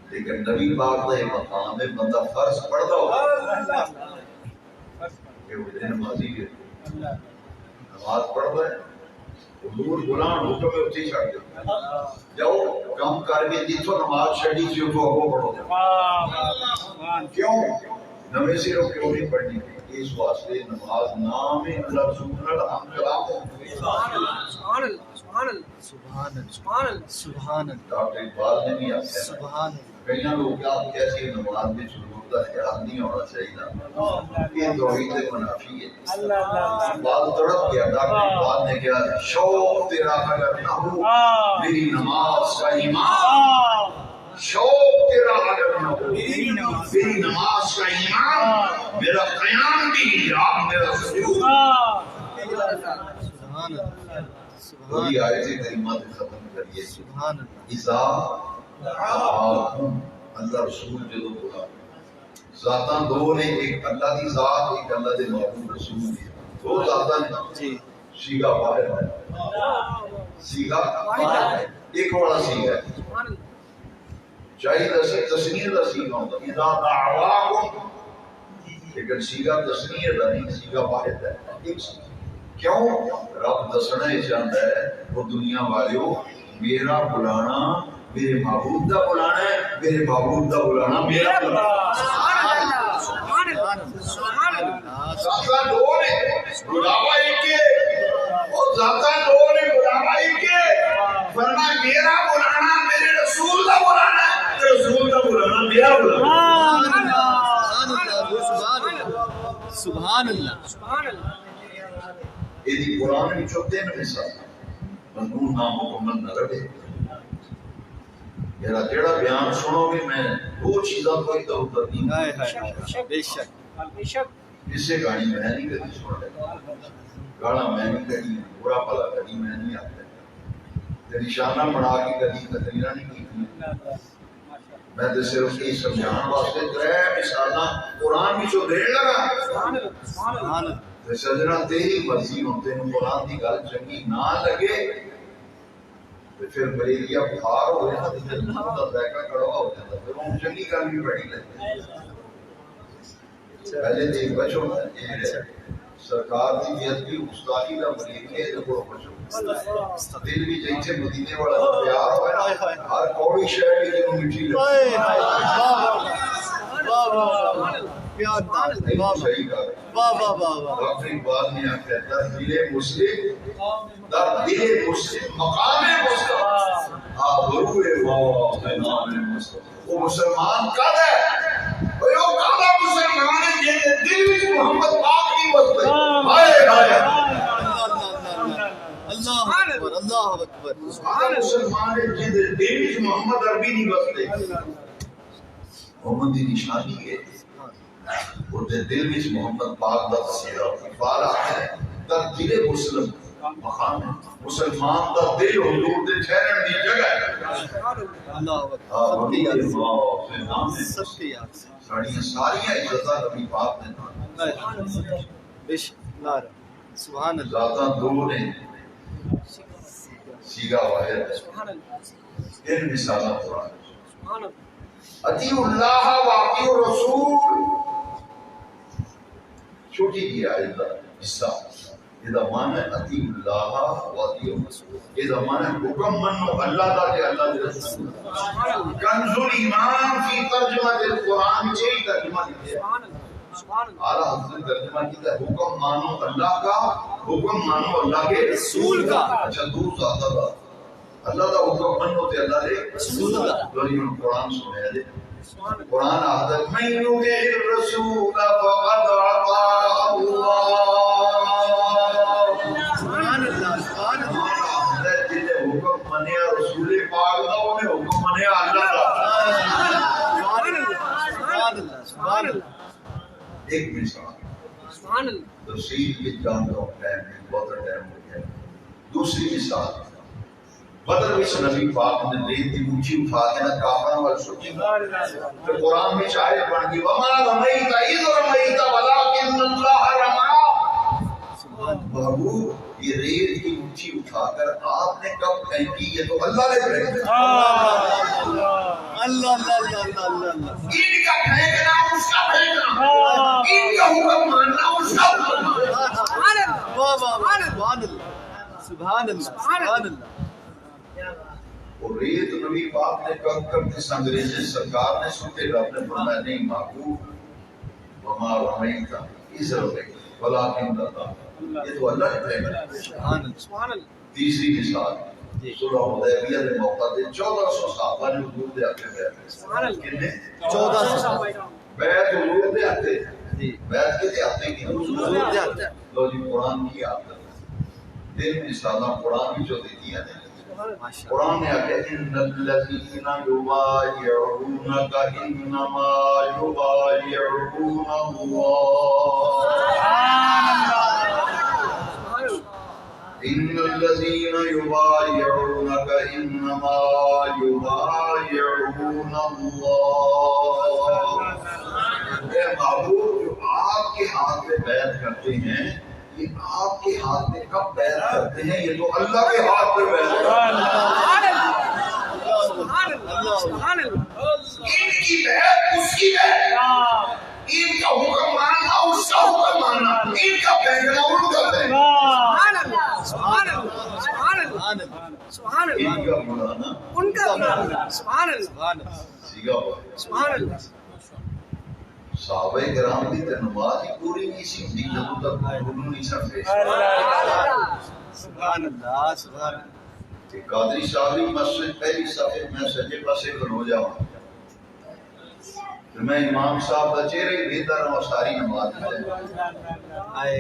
لیکن نبی پاک کا ایک مقام ہے بندہ فرض پڑھتا ہو کہ وہ نمازی ہے نماز پڑھ رہا ہے حضور غلام حکم میں اسی چھڑ دے جاؤ کم کر کے جتوں نماز چھڑی سی تو اگوں پڑھو کیوں نویں سروں کیوں نہیں پڑھنی اس واسطے نماز نام اللہ رسول اللہ کلام سبحان اللہ سبحان اللہ سبحان اللہ سبحان اللہ ڈاکٹر اقبال نے بھی آخیا سبحان اللہ کئی لوگ کیا کیسی نماز میں سجود کا خیال نہیں ہونا چاہیے یہ توحید منافی ہے بعض تڑپ گیا ڈاکٹر اقبال نے کہا شوق تیرا اگر نہ ہو میری نماز کا ایمان شوق تیرا اگر نہ ہو میری نماز کا ایمان میرا قیام بھی آپ میرا سجود سبحان اللہ وہی آیت کریمہ ختم کریے سبحان اللہ اذا اللہ رسول جدو بولا ذاتاں دو نے ایک اللہ دی ذات ایک اللہ دے محبوب رسول دی دو ذاتاں نے جی سیگا باہر ہے سیگا ایک والا سیگا ہے چاہیے تسنیہ دا سیگا ہوتا اذا دعواکم لیکن سیگا تسنیہ دا نہیں سیگا باہر ہے ایک سیگا کیوں رب دسنا ہی چاہتا ہے وہ دنیا والیوں میرا بلانا میرے معبود دا بلانا ہے میرے معبود دا بلانا میرا بلانا ذاتاں دو نے بلاوا ایک ہے اور ذاتاں دو نے بلاوا ایک ہے ورنہ میرا بلانا میرے رسول دا بلانا ہے رسول دا بلانا میرا بلانا سبحان اللہ سبحان اللہ یہ قرآن میں چھوٹے نا مثال مضمون نام مکمل نہ رہے میرا جڑا بیان سنو گے میں دو چیزاں کو ادھر ادھر نہیں بے شک جس سے گاڑی میں نہیں کری سن رہا گانا میں نہیں کری برا بلا کری میں نہیں آتا نشانہ بنا کے کری تقریرا نہیں کی میں تو صرف یہ سمجھان واسطے ترے مثالاں قرآن بھی جو دین لگا سجنا تیری مرضی ہوں تین قرآن کی گل چنگی نہ لگے تو پھر ملیریا بخار ہو جاتا تو پھر منہ کا ذائقہ کڑوا ہو جاتا پھر وہ چنگی گل بھی بڑی لگتی پہلے دیکھ بچو سرکار کی بےعزتی گستاخی کا ملیریا ہے جو بچو دل بھی جیسے مدینے والا پیار ہوئے نا ہر کوڑی شہر کی جنہوں مٹھی لگتی صحیح کہا ڈاکٹر اقبال نے آخر در دل مسلم مقام مسلم آبروئے واہ نام مسلم وہ مسلمان کب ہے وہ کب ہے مسلمان ہے جن دل وچ محمد پاک نہیں بستے ہائے ہائے اللہ اکبر اللہ اکبر مسلمان ہے جن دل وچ محمد عربی نہیں بستے محمد کی نشانی ہے وہ دل وچ محمد پاک دا تصویر اقبال ہے در دل مسلم مقام ہے مسلمان دا دل حضور دے ٹھہرن دی جگہ ہے اللہ اکبر سب کے یاد سے ساری عزتاں نبی پاک نے بے شک سبحان اللہ ذاتاں دو نے سیگا واحد ان مثالاں قرآن اطیع اللہ و اطیع الرسول چھوٹی کی آیت کا حصہ یہ معنی ہے اطیع اللہ و اطیع الرسول یہ معنی ہے حکم منو اللہ دا تے اللہ دے رسول کنز الایمان فی ترجمہ القرآن چھ ترجمہ کیا اعلیٰ حضرت ترجمہ کیا حکم مانو اللہ کا حکم مانو اللہ کے رسول کا اچھا دو زیادہ بات اللہ دا حکم منو تے اللہ دے رسول کا دوری من قرآن سنے دے قرآن آدھر من یطع الرسول فقد اطاع اللہ سبحان اللہ سبحان اللہ جن حکم منیا رسول پاک دا انہیں حکم منیا اللہ دا سبحان اللہ سبحان اللہ ایک مثال سبحان اللہ تفصیل کی جانتا ہوں ٹائم نہیں بہت ٹائم ہو گیا دوسری مثال بدر میں نبی پاک نے ریت کی اونچی اٹھا کے نہ کافروں وال سوچی تو قرآن میں آیت بن گئی وما رمیت اذ رمیت ولکن اللہ رمى محبوب یہ ریت کی اونچی اٹھا کر آپ نے کب پھینکی یہ تو اللہ نے پھینکی اللہ اللہ اللہ اللہ اللہ ان کا پھینکنا اس کا پھینکنا ان کا حکم ماننا اس کا حکم ماننا واہ واہ واہ سبحان اللہ سبحان اللہ سبحان اللہ اور ریت نبی پاک نے کب کرتے سنگریز سرکار نے سنتے رب نے فرمایا نہیں محبوب وما رمیت اذ رمیت ولکن اللہ یہ تو اللہ نے پھینکا سبحان اللہ سبحان اللہ تیسری مثال صلح حدیبیہ کے موقع تے 1400 صحابہ نے حضور دے آتے گئے سبحان اللہ کتنے 1400 بیعت حضور دے آتے جی بیعت کے دے آتے کی حضور دے آتے لو جی قرآن کی آتے دل مثالاں قرآن کی جو دیتی ہیں قرآن نے آگے ان الذین یبایعونک انما یبایعون اللہ ان الذین یبایعونک انما یبایعون اللہ اے محبوب جو آپ کے ہاتھ میں بیعت کرتے ہیں یہ آپ کے ہاتھ میں کب بیعت کرتے ہیں یہ تو اللہ کے ہاتھ میں بیعت کرتے ہیں ان کی بیعت اس کی بیعت ان کا حکم ماننا اس کا حکم ماننا ان کا پھینکنا ان کا پھینکنا ان کا بلانا ان کا سبحان اللہ سیگا ہوا سبحان اللہ صحابہ کرام کی نماز ہی پوری نہیں سی ہوتی جب تک انہوں نے سب پیش سبحان اللہ سبحان اللہ قادری صاحبی مسجد پہلی صفحے میں سجے پاسے کھلو جاؤں تو میں امام صاحب کا چہرے بہتر ہوں ساری نماز لے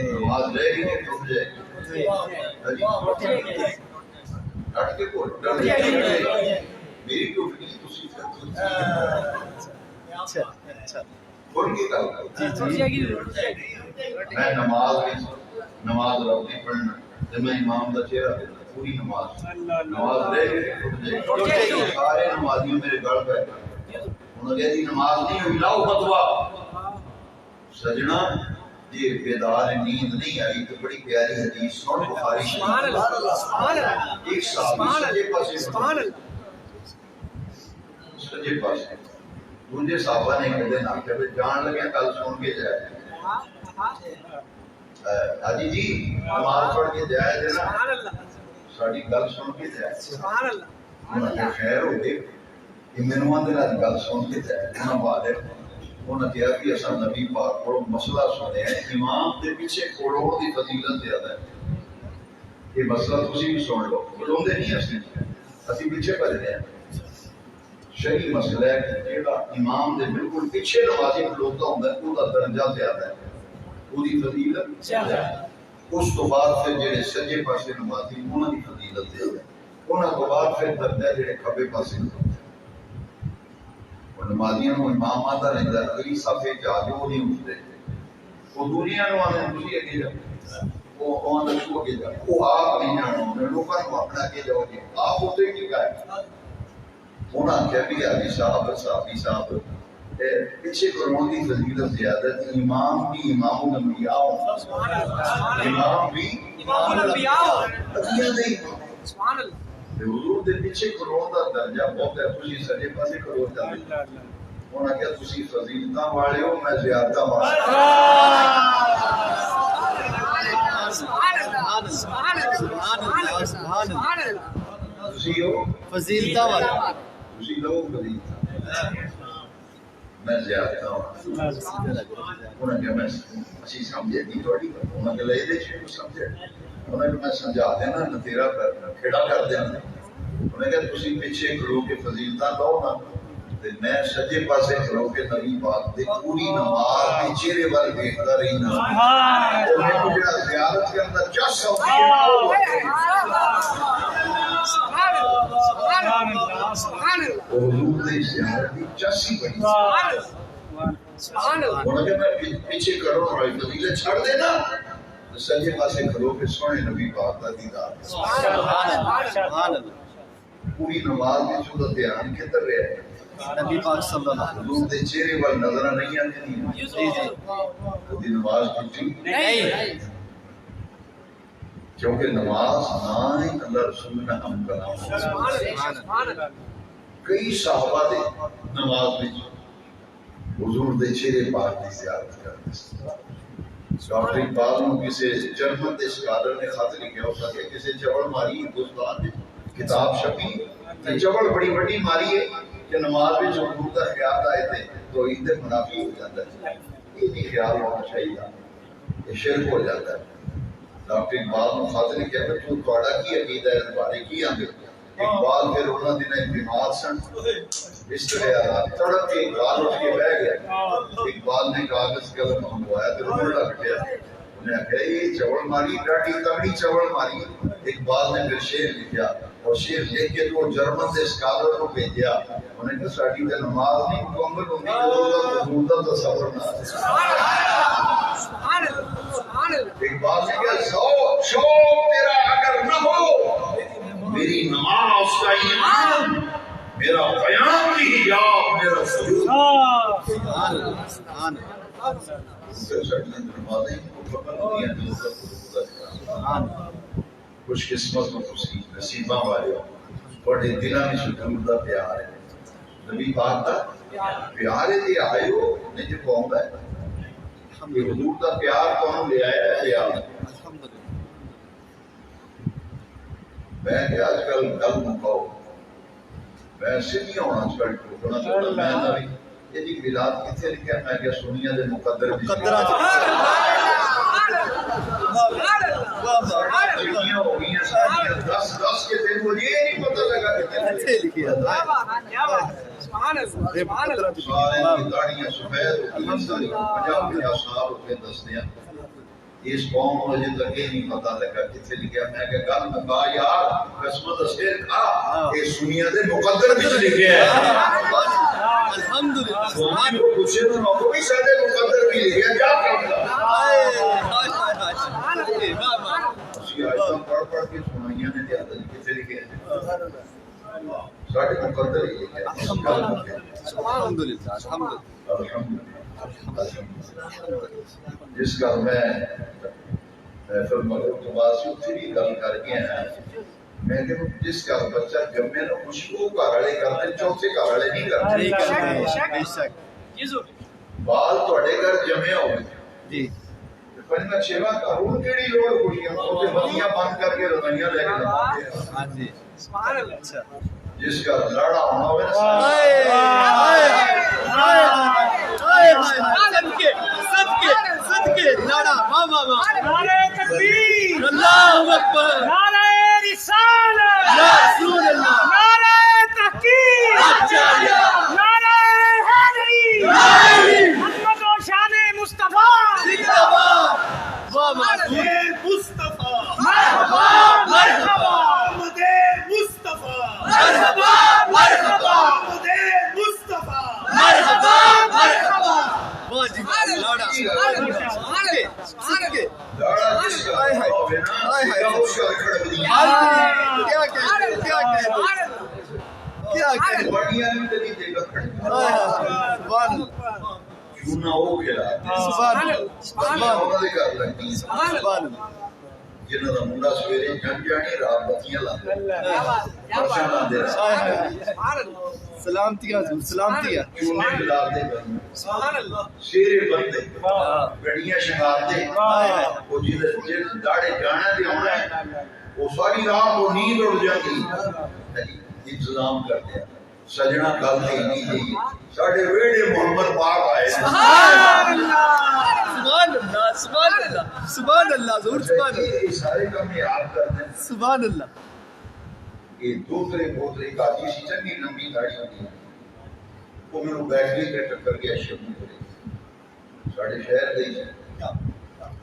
نماز لے گی کہ ٹوٹ جائے ڈٹ کے کو میری ٹوٹ گئی تو اچھا اچھا کھل کے گل کرو میں نماز رب کی پڑھنا جب میں امام کا چہرہ دیکھتا پوری نماز رہ گئی سارے نمازیوں میرے گھر پہ انہوں نے کہا جی نماز نہیں ہوئی لاؤ فتوا سجنا یہ بیدار نیند نہیں آئی تو بڑی پیاری حدیث سن بخاری شریف ایک صحابی سجے پاسے دوسرے صحابہ نے کہتے نہ کہ جان لگے کل سن کے جائے حاجی جی نماز پڑھ کے جائے تھے نا ساری گل سن کے جائے انہوں نے خیر ہو گئے کہ مینوں دے نال گل سن کے جائے انہاں بعد انہوں نے کہا کہ اساں نبی پاک کو مسئلہ سنیا ہے امام دے پیچھے کھڑون دی فضیلت زیادہ ہے یہ مسئلہ تسی بھی سن لو کھڑون دے نہیں اسی پیچھے پڑھ رہے ہیں شرعی مسئلہ ہے کہ جیڑا امام دے بالکل پیچھے نمازی کھڑوتا ہوندا ہے وہ درجہ زیادہ ہے پوری فضیلت زیادہ ہے اس تو بعد پھر جڑے سجے پاسے نمازی انہاں دی فضیلت زیادہ ہے انہاں تو بعد پھر درجہ جڑے کھبے پاسے اور نمازیاں نو امام آتا رہتا ہے اگلی صفحے جا کے وہ نہیں اٹھتے وہ دنیا نو آنے تسی اگے جاؤ وہ آنے تو اگے جاؤ وہ آپ نہیں جانا لوگوں کو اپنا اگے جاؤ گے آپ ہوتے کی کہا انہاں کیا بھی حاجی صاحب صحابی صاحب پیچھے کرون کی فضیلت زیادہ ہے امام بھی امام الانبیاء امام بھی امام الانبیاء ادیاں دے سبحان اللہ حضور دے پیچھے کرون دا درجہ بہت ہے تسی سجے پاسے کرو جاندے انہاں کہا تسی فضیلتاں والے ہو میں زیادہ والا سبحان اللہ سبحان اللہ سبحان اللہ تسی ہو فضیلتاں والے تسی لوگ فضیلتاں میں زیادہ ہوں انہوں نے کہا میں اسی سمجھے نہیں توڑی انہوں نے کہا لئے دے چھے کو سمجھے انہوں نے کہا میں سمجھا دینا نہ تیرا کھڑا کر دینا انہوں نے کہا تسی پیچھے کھڑو کے فضیلتاں لو نا میں سجے پاسے کھڑو کے نبی پاک دے پوری نماز کے چہرے والے دیکھتا رہی نا تو میں مجھے زیارت کے اندر چس ہوتی حضور دے زیارت کی چسی بڑی انہوں نے میں پیچھے کرو اور فضیلت چھڑ دینا سجے پاسے کھڑو کے سونے نبی پاک دا دیدار سبحان اللہ پوری نماز میں چھوڑا دھیان کدھر رہے ہیں نبی پاک صلی اللہ علیہ وسلم حضور دے چہرے وال نظرہ نہیں آتی نہیں وہ دی نماز ٹوٹی نہیں کیونکہ نماز نہ ہی اللہ رسول نے ہم کلام کئی صحابہ دے نماز میں حضور دے چہرے پاک کی زیارت کرتے ڈاکٹر اقبال نے کسی جرمن دے اسکالر نے خط لکھا ہوتا کہ کسی چوڑ ماری ہندوستان میں کتاب چھپی چوڑ بڑی بڑی ماری ہے کہ نماز میں جو حضور کا خیال آئے تھے تو عید منافی ہو جاتا ہے یہ بھی خیال ہونا چاہیے یہ شرک ہو جاتا ہے ڈاکٹر اقبال نے خط لکھا کہ تو تھوڑا کی عقیدہ ہے اس بارے کی آگے اقبال پھر انہوں نے بیمار سن اس طرح تڑپ کے اقبال اٹھ کے بیٹھ گیا اقبال نے کاغذ قلم منگوایا تو روڑ لگ گیا انہیں کہا یہ چوڑ ماری ڈاٹی تگڑی چوڑ ماری اقبال نے پھر شعر لکھا اور شعر لکھ کے تو جرمن سے اسکالر کو بھیجا انہیں کہا ساڑی تے نماز نہیں مکمل ہوتی تو حضور دا تصور نہ اقبال نے کہا شوق تیرا اگر نہ ہو میری نماز کا ایمان میرا قیام بھی حجاب میرا سجود سبحان اللہ سبحان اللہ خوش قسمت کو خوشی نصیبہ والے بڑے دلہ میں سجود دا پیار ہے نبی پاک دا پیار ہے یہ آئے ہو نہیں جو قوم ہے یہ حضور دا پیار کون لے آیا ہے پیار میں کہ آج کل گل مکاؤ میں سنی ہونا چکل ٹوکنا چکل میں نبی یہ جی ملاد کتھے لکھا میں کہ سنیا دے مقدر مقدرہ چڑیاں ہو گئی ہیں ساتھیاں دس کے دن مجھے نہیں پتہ لگا کتھے لکھا سارے کی داڑیاں سفید ہوتی ساری 50 سال ہوتے دستے ہیں اس قوم کو مجھے تک یہ نہیں پتا لگا کتھے لکھا میں کہ گل مکا یار قسمت اسیر کھا یہ سنیا دے مقدر بھی لکھے ہیں الحمدللہ سبحان اللہ پوچھے تو نہ کوئی سارے مقدر بھی لے گیا کیا کرتا اسی آیتاں پڑھ پڑھ کے سنائیاں نے تے آدھا کتے لکھے سارے مقدر ہی لکھے الحمدللہ جس کا میں محفل مغرب کے بعد سے اتنی گل کر کے ہیں میں کہ جس کا بچہ جمے نا خوشبو گھر والے کرتے چوتھے گھر والے نہیں کرتے بال تھوڑے گھر جمے ہو جی پنجا چھوا کروں کیڑی لوڑ خوشیاں اوتے بتیاں بند کر کے روٹیاں لے کے لگاتے ہیں ہاں جی سبحان اللہ اچھا جس کا لڑا ہونا ہوئے صدقے لاڑا واہ واہ واہ نعرہ تکبیر اللہ اکبر نعرہ رسالت یا رسول اللہ نعرہ تحقیق نعرہ حیدری محمد و شان مصطفی زندہ باد واہ واہ مصطفی مرحبا مرحبا محمد مصطفی مرحبا مرحبا محمد مصطفی مرحبا مرحبا واہ جی لاڑا صدقے لڑا جس کا ہوئے نا اس کا کھڑک دیا کیا کہہ کیا کہہ بڑیاں نہیں تلی دے گا کھڑک سبحان اللہ کیوں نہ ہو کھلا سبحان اللہ سبحان اللہ دے کر لگتی ہیں سبحان اللہ جنہوں نے منڈا سویرے جن جانی رات بتیاں لاتے پرچہ لاتے رہا سلامتی حضور سلامتی چونے جلاتے گئے سبحان اللہ شیرے بندے گڑیاں شنگاتے وہ جن داڑے جانا دے ہونا ہے وہ ساری رات وہ نیند اڑ جاتی انتظام کرتے ہیں سجنا گل دے نہیں دی ساڑھے ویڑے محمد پاک آئے سبحان اللہ سبحان اللہ سبحان اللہ حضور سبحان اللہ یہ سارے کام یاد کرتے ہیں سبحان اللہ یہ دوسرے بوترے کا جیسی چنگی لمبی گاڑی ہوتی ہے وہ میں نے بیٹری کے ٹکر گیا شبنی کرے ساڑھے شہر گئی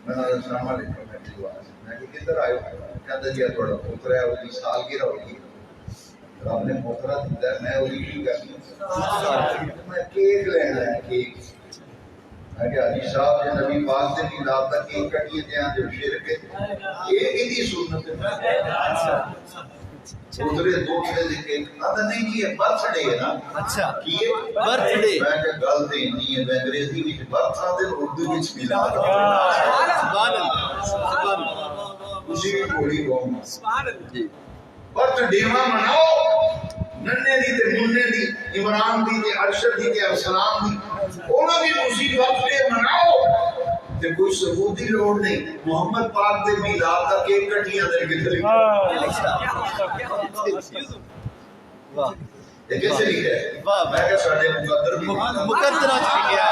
میں نے السلام علیکم میں کہ کدھر آئے کہتا جی تھوڑا پوترا ہے وہ سال کی رہی رب نے پوترا دیتا ہے میں وہی نہیں کرنی میں کیک لینا ہے کیک میں کہ حاجی صاحب جو نبی پاک سے میلاد تک کیک کٹیے تھے جو شرک یہ ادھی سنت ہے دوسرے دوسرے دے کیک آدھا نہیں جی یہ برتھ ڈے ہے نا اچھا کیے برتھ ڈے میں کہ گل دے نہیں ہے میں انگریزی وچ برتھ آدھے اردو وچ میلاد سبحان اللہ سبحان اللہ اسی بھی کوئی قوم سبحان اللہ جی برتھ ڈیواں مناؤ ننے دی تے منے دی عمران دی تے ارشد دی تے ارسلان دی انہاں دی خوشی برتھ ڈے مناؤ تے کوئی ثبوت دی لوڑ نہیں محمد پاک دے میلاد دا کیک کٹیاں دے کے چلے واہ یہ کیسے لکھا ہے واہ میں کہ ساڈے مقدر بھی مقدرہ چ لکھیا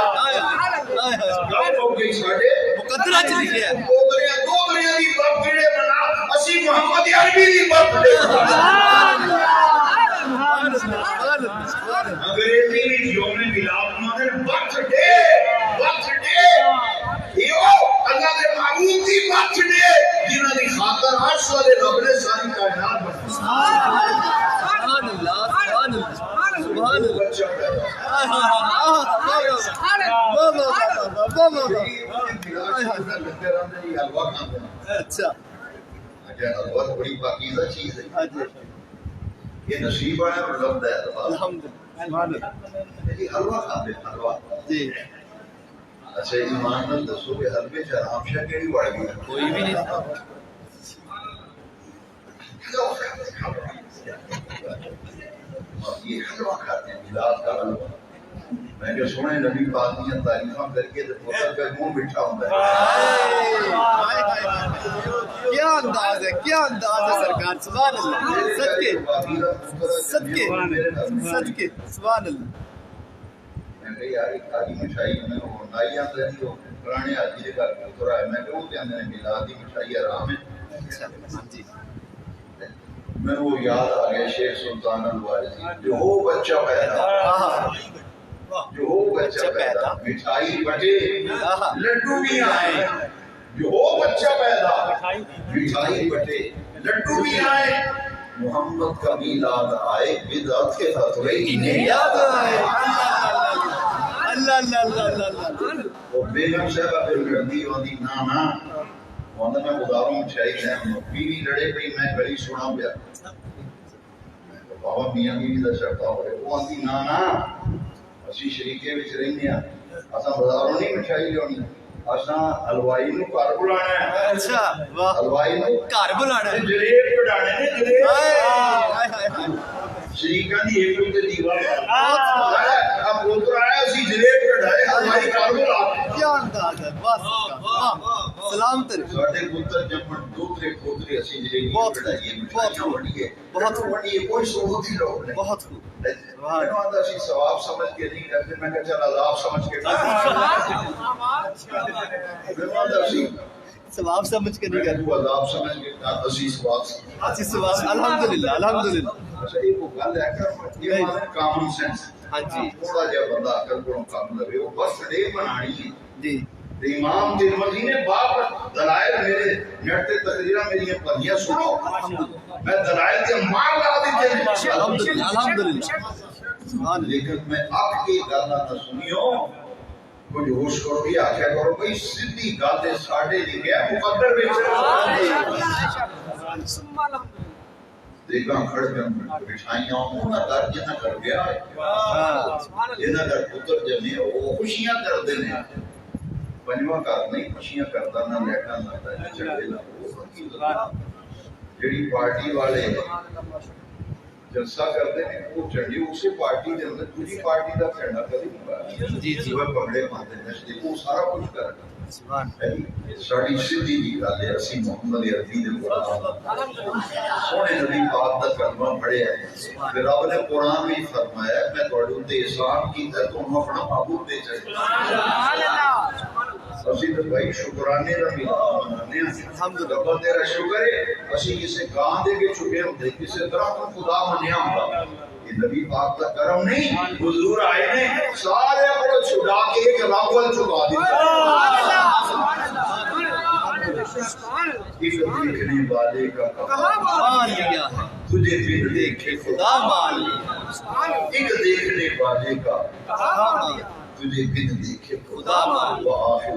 گل ہو گئی ساڈے مقدرہ چ لکھیا دوتریاں دی برتھ ڈے منا اسی محمد عربی دی برتھ ڈے انگریزی وچ یوم میلاد مناتے برتھ ڈے یہ اللہ دے معبود دی برتھ ڈے جنہاں دی خاطر عرش والے رب نے ساری کائنات بنائی سبحان اللہ سبحان اللہ سبحان اللہ بچہ پیدا اچھا حلوہ بڑی پاکیزہ چیز ہے یہ نصیب آیا اور لفظ ہے الحمدللہ سبحان اللہ یہ حلوہ کھاتے ہیں حلوہ جی اچھا ایمان نال دسو کہ حلوے چ حرام شے کیڑی وڑ گئی کوئی بھی نہیں یہ حلوہ کھاتے ہیں میلاد کا حلوہ میں کہ سنے نبی پاک کی تعریفاں کر کے تے پتر کا منہ میٹھا ہوندا ہے کیا انداز ہے کیا انداز ہے سرکار سبحان اللہ صدقے صدقے سبحان اللہ میں کہ یار ایک حاجی مٹھائی میں وہ نائیاں تے نہیں وہ پرانے حاجی دے گھر پتر ہے میں کہ وہ کہندے نے میلاد دی مٹھائی حرام ہے جی میں وہ یاد آ گیا شیخ سلطان الوارثی جو ہو بچہ پیدا جو ہو بچہ پیدا مٹھائی بٹے لڈو بھی آئے جو ہو بچہ پیدا مٹھائی بٹے لڈو بھی آئے محمد کا میلاد آئے بدعت کے فتوے انہیں یاد آئے اللہ اللہ اللہ اللہ وہ بیگم صاحبہ پھر لڑی ہوندی نا نا وہاں میں گزاروں مچھائی ہے بیوی لڑے پئی میں گلی سنا پیا بابا میاں بیوی دا شرطہ ہوئے وہ آندی نا نا اسی شریکے وچ رہنے ہیں اساں بازاروں نہیں مٹھائی لونی اساں حلوائی نو گھر بلانا ہے اچھا واہ حلوائی نو گھر بلانا ہے جلیب کڈانے نے جلیب ہائے ہائے ہائے شریکاں دی ایک تے دیوا اب پوتر آیا اسی جلیب کڈائے حلوائی گھر بلا کیا انداز ہے واہ سلام تیرے ساڈے پتر جمن دوترے پوترے اسی جلیب کڈائیے بہت وڈیے بہت وڈیے کوئی صحبت ہی لوگ نہیں بہت خوب میں آتا سی ثواب سمجھ کے نہیں کرتے میں کہا چل عذاب سمجھ کے ثواب سمجھ کے نہیں کرتے عذاب سمجھ کے اسی ثواب اچھی ثواب الحمدللہ الحمدللہ اچھا یہ وہ گل ہے کہ یہ کامن سینس ہاں جی تھوڑا جہا بندہ عقل کو کام لگے وہ بس ڈے بنانی ہے جی امام ترمذی نے باپ دلائل میرے نیٹ تے تقریرا میری پڑھیاں سنو میں دلائل کے مار لا دیتے ہیں الحمدللہ الحمدللہ لیکن میں آپ کی گل نہ سنیو کچھ ہوش کرو یہ آخیا کرو بھائی سیدھی گل تے ساڈے لکھیا مقدر وچ دیکھاں کھڑ کر بٹھائیاں انہاں در جنہ کر گیا جنہ در پتر جنے وہ خوشیاں کر دے نے پنجواں کار نہیں خوشیاں کرتا نہ لیٹا نہ چڑھے نہ جڑی پارٹی والے جلسہ کرتے ہیں وہ چڑھی اسی پارٹی کے اندر دوسری پارٹی کا چڑھنا کبھی نہیں جی جی وہ پگڑے پاتے نشتے وہ سارا کچھ کرنا ساڑی سدھی کی گل ہے اسی محمد عربی دے قرآن سونے نبی پاک دا کلمہ پڑھے ہیں پھر رب نے قرآن میں فرمایا میں تھوڑے تے احسان کیتا تم اپنا معبود دے چڑھے اسی تو بھائی شکرانے دا بھی منانے ہیں الحمدللہ تیرا شکر ہے اسی کسے کان دے کے چھپے ہوتے کسے طرح کو خدا منیا ہوتا یہ نبی پاک کا کرم نہیں حضور آئے نے سارے کو چھڑا کے ایک راول چھپا دیتا ایک دیکھنے والے کا مان لیا ہے تجھے پھر دیکھے خدا مان لیا ایک دیکھنے والے کا مان لیا تجھے پھر دیکھے خدا مان وآخر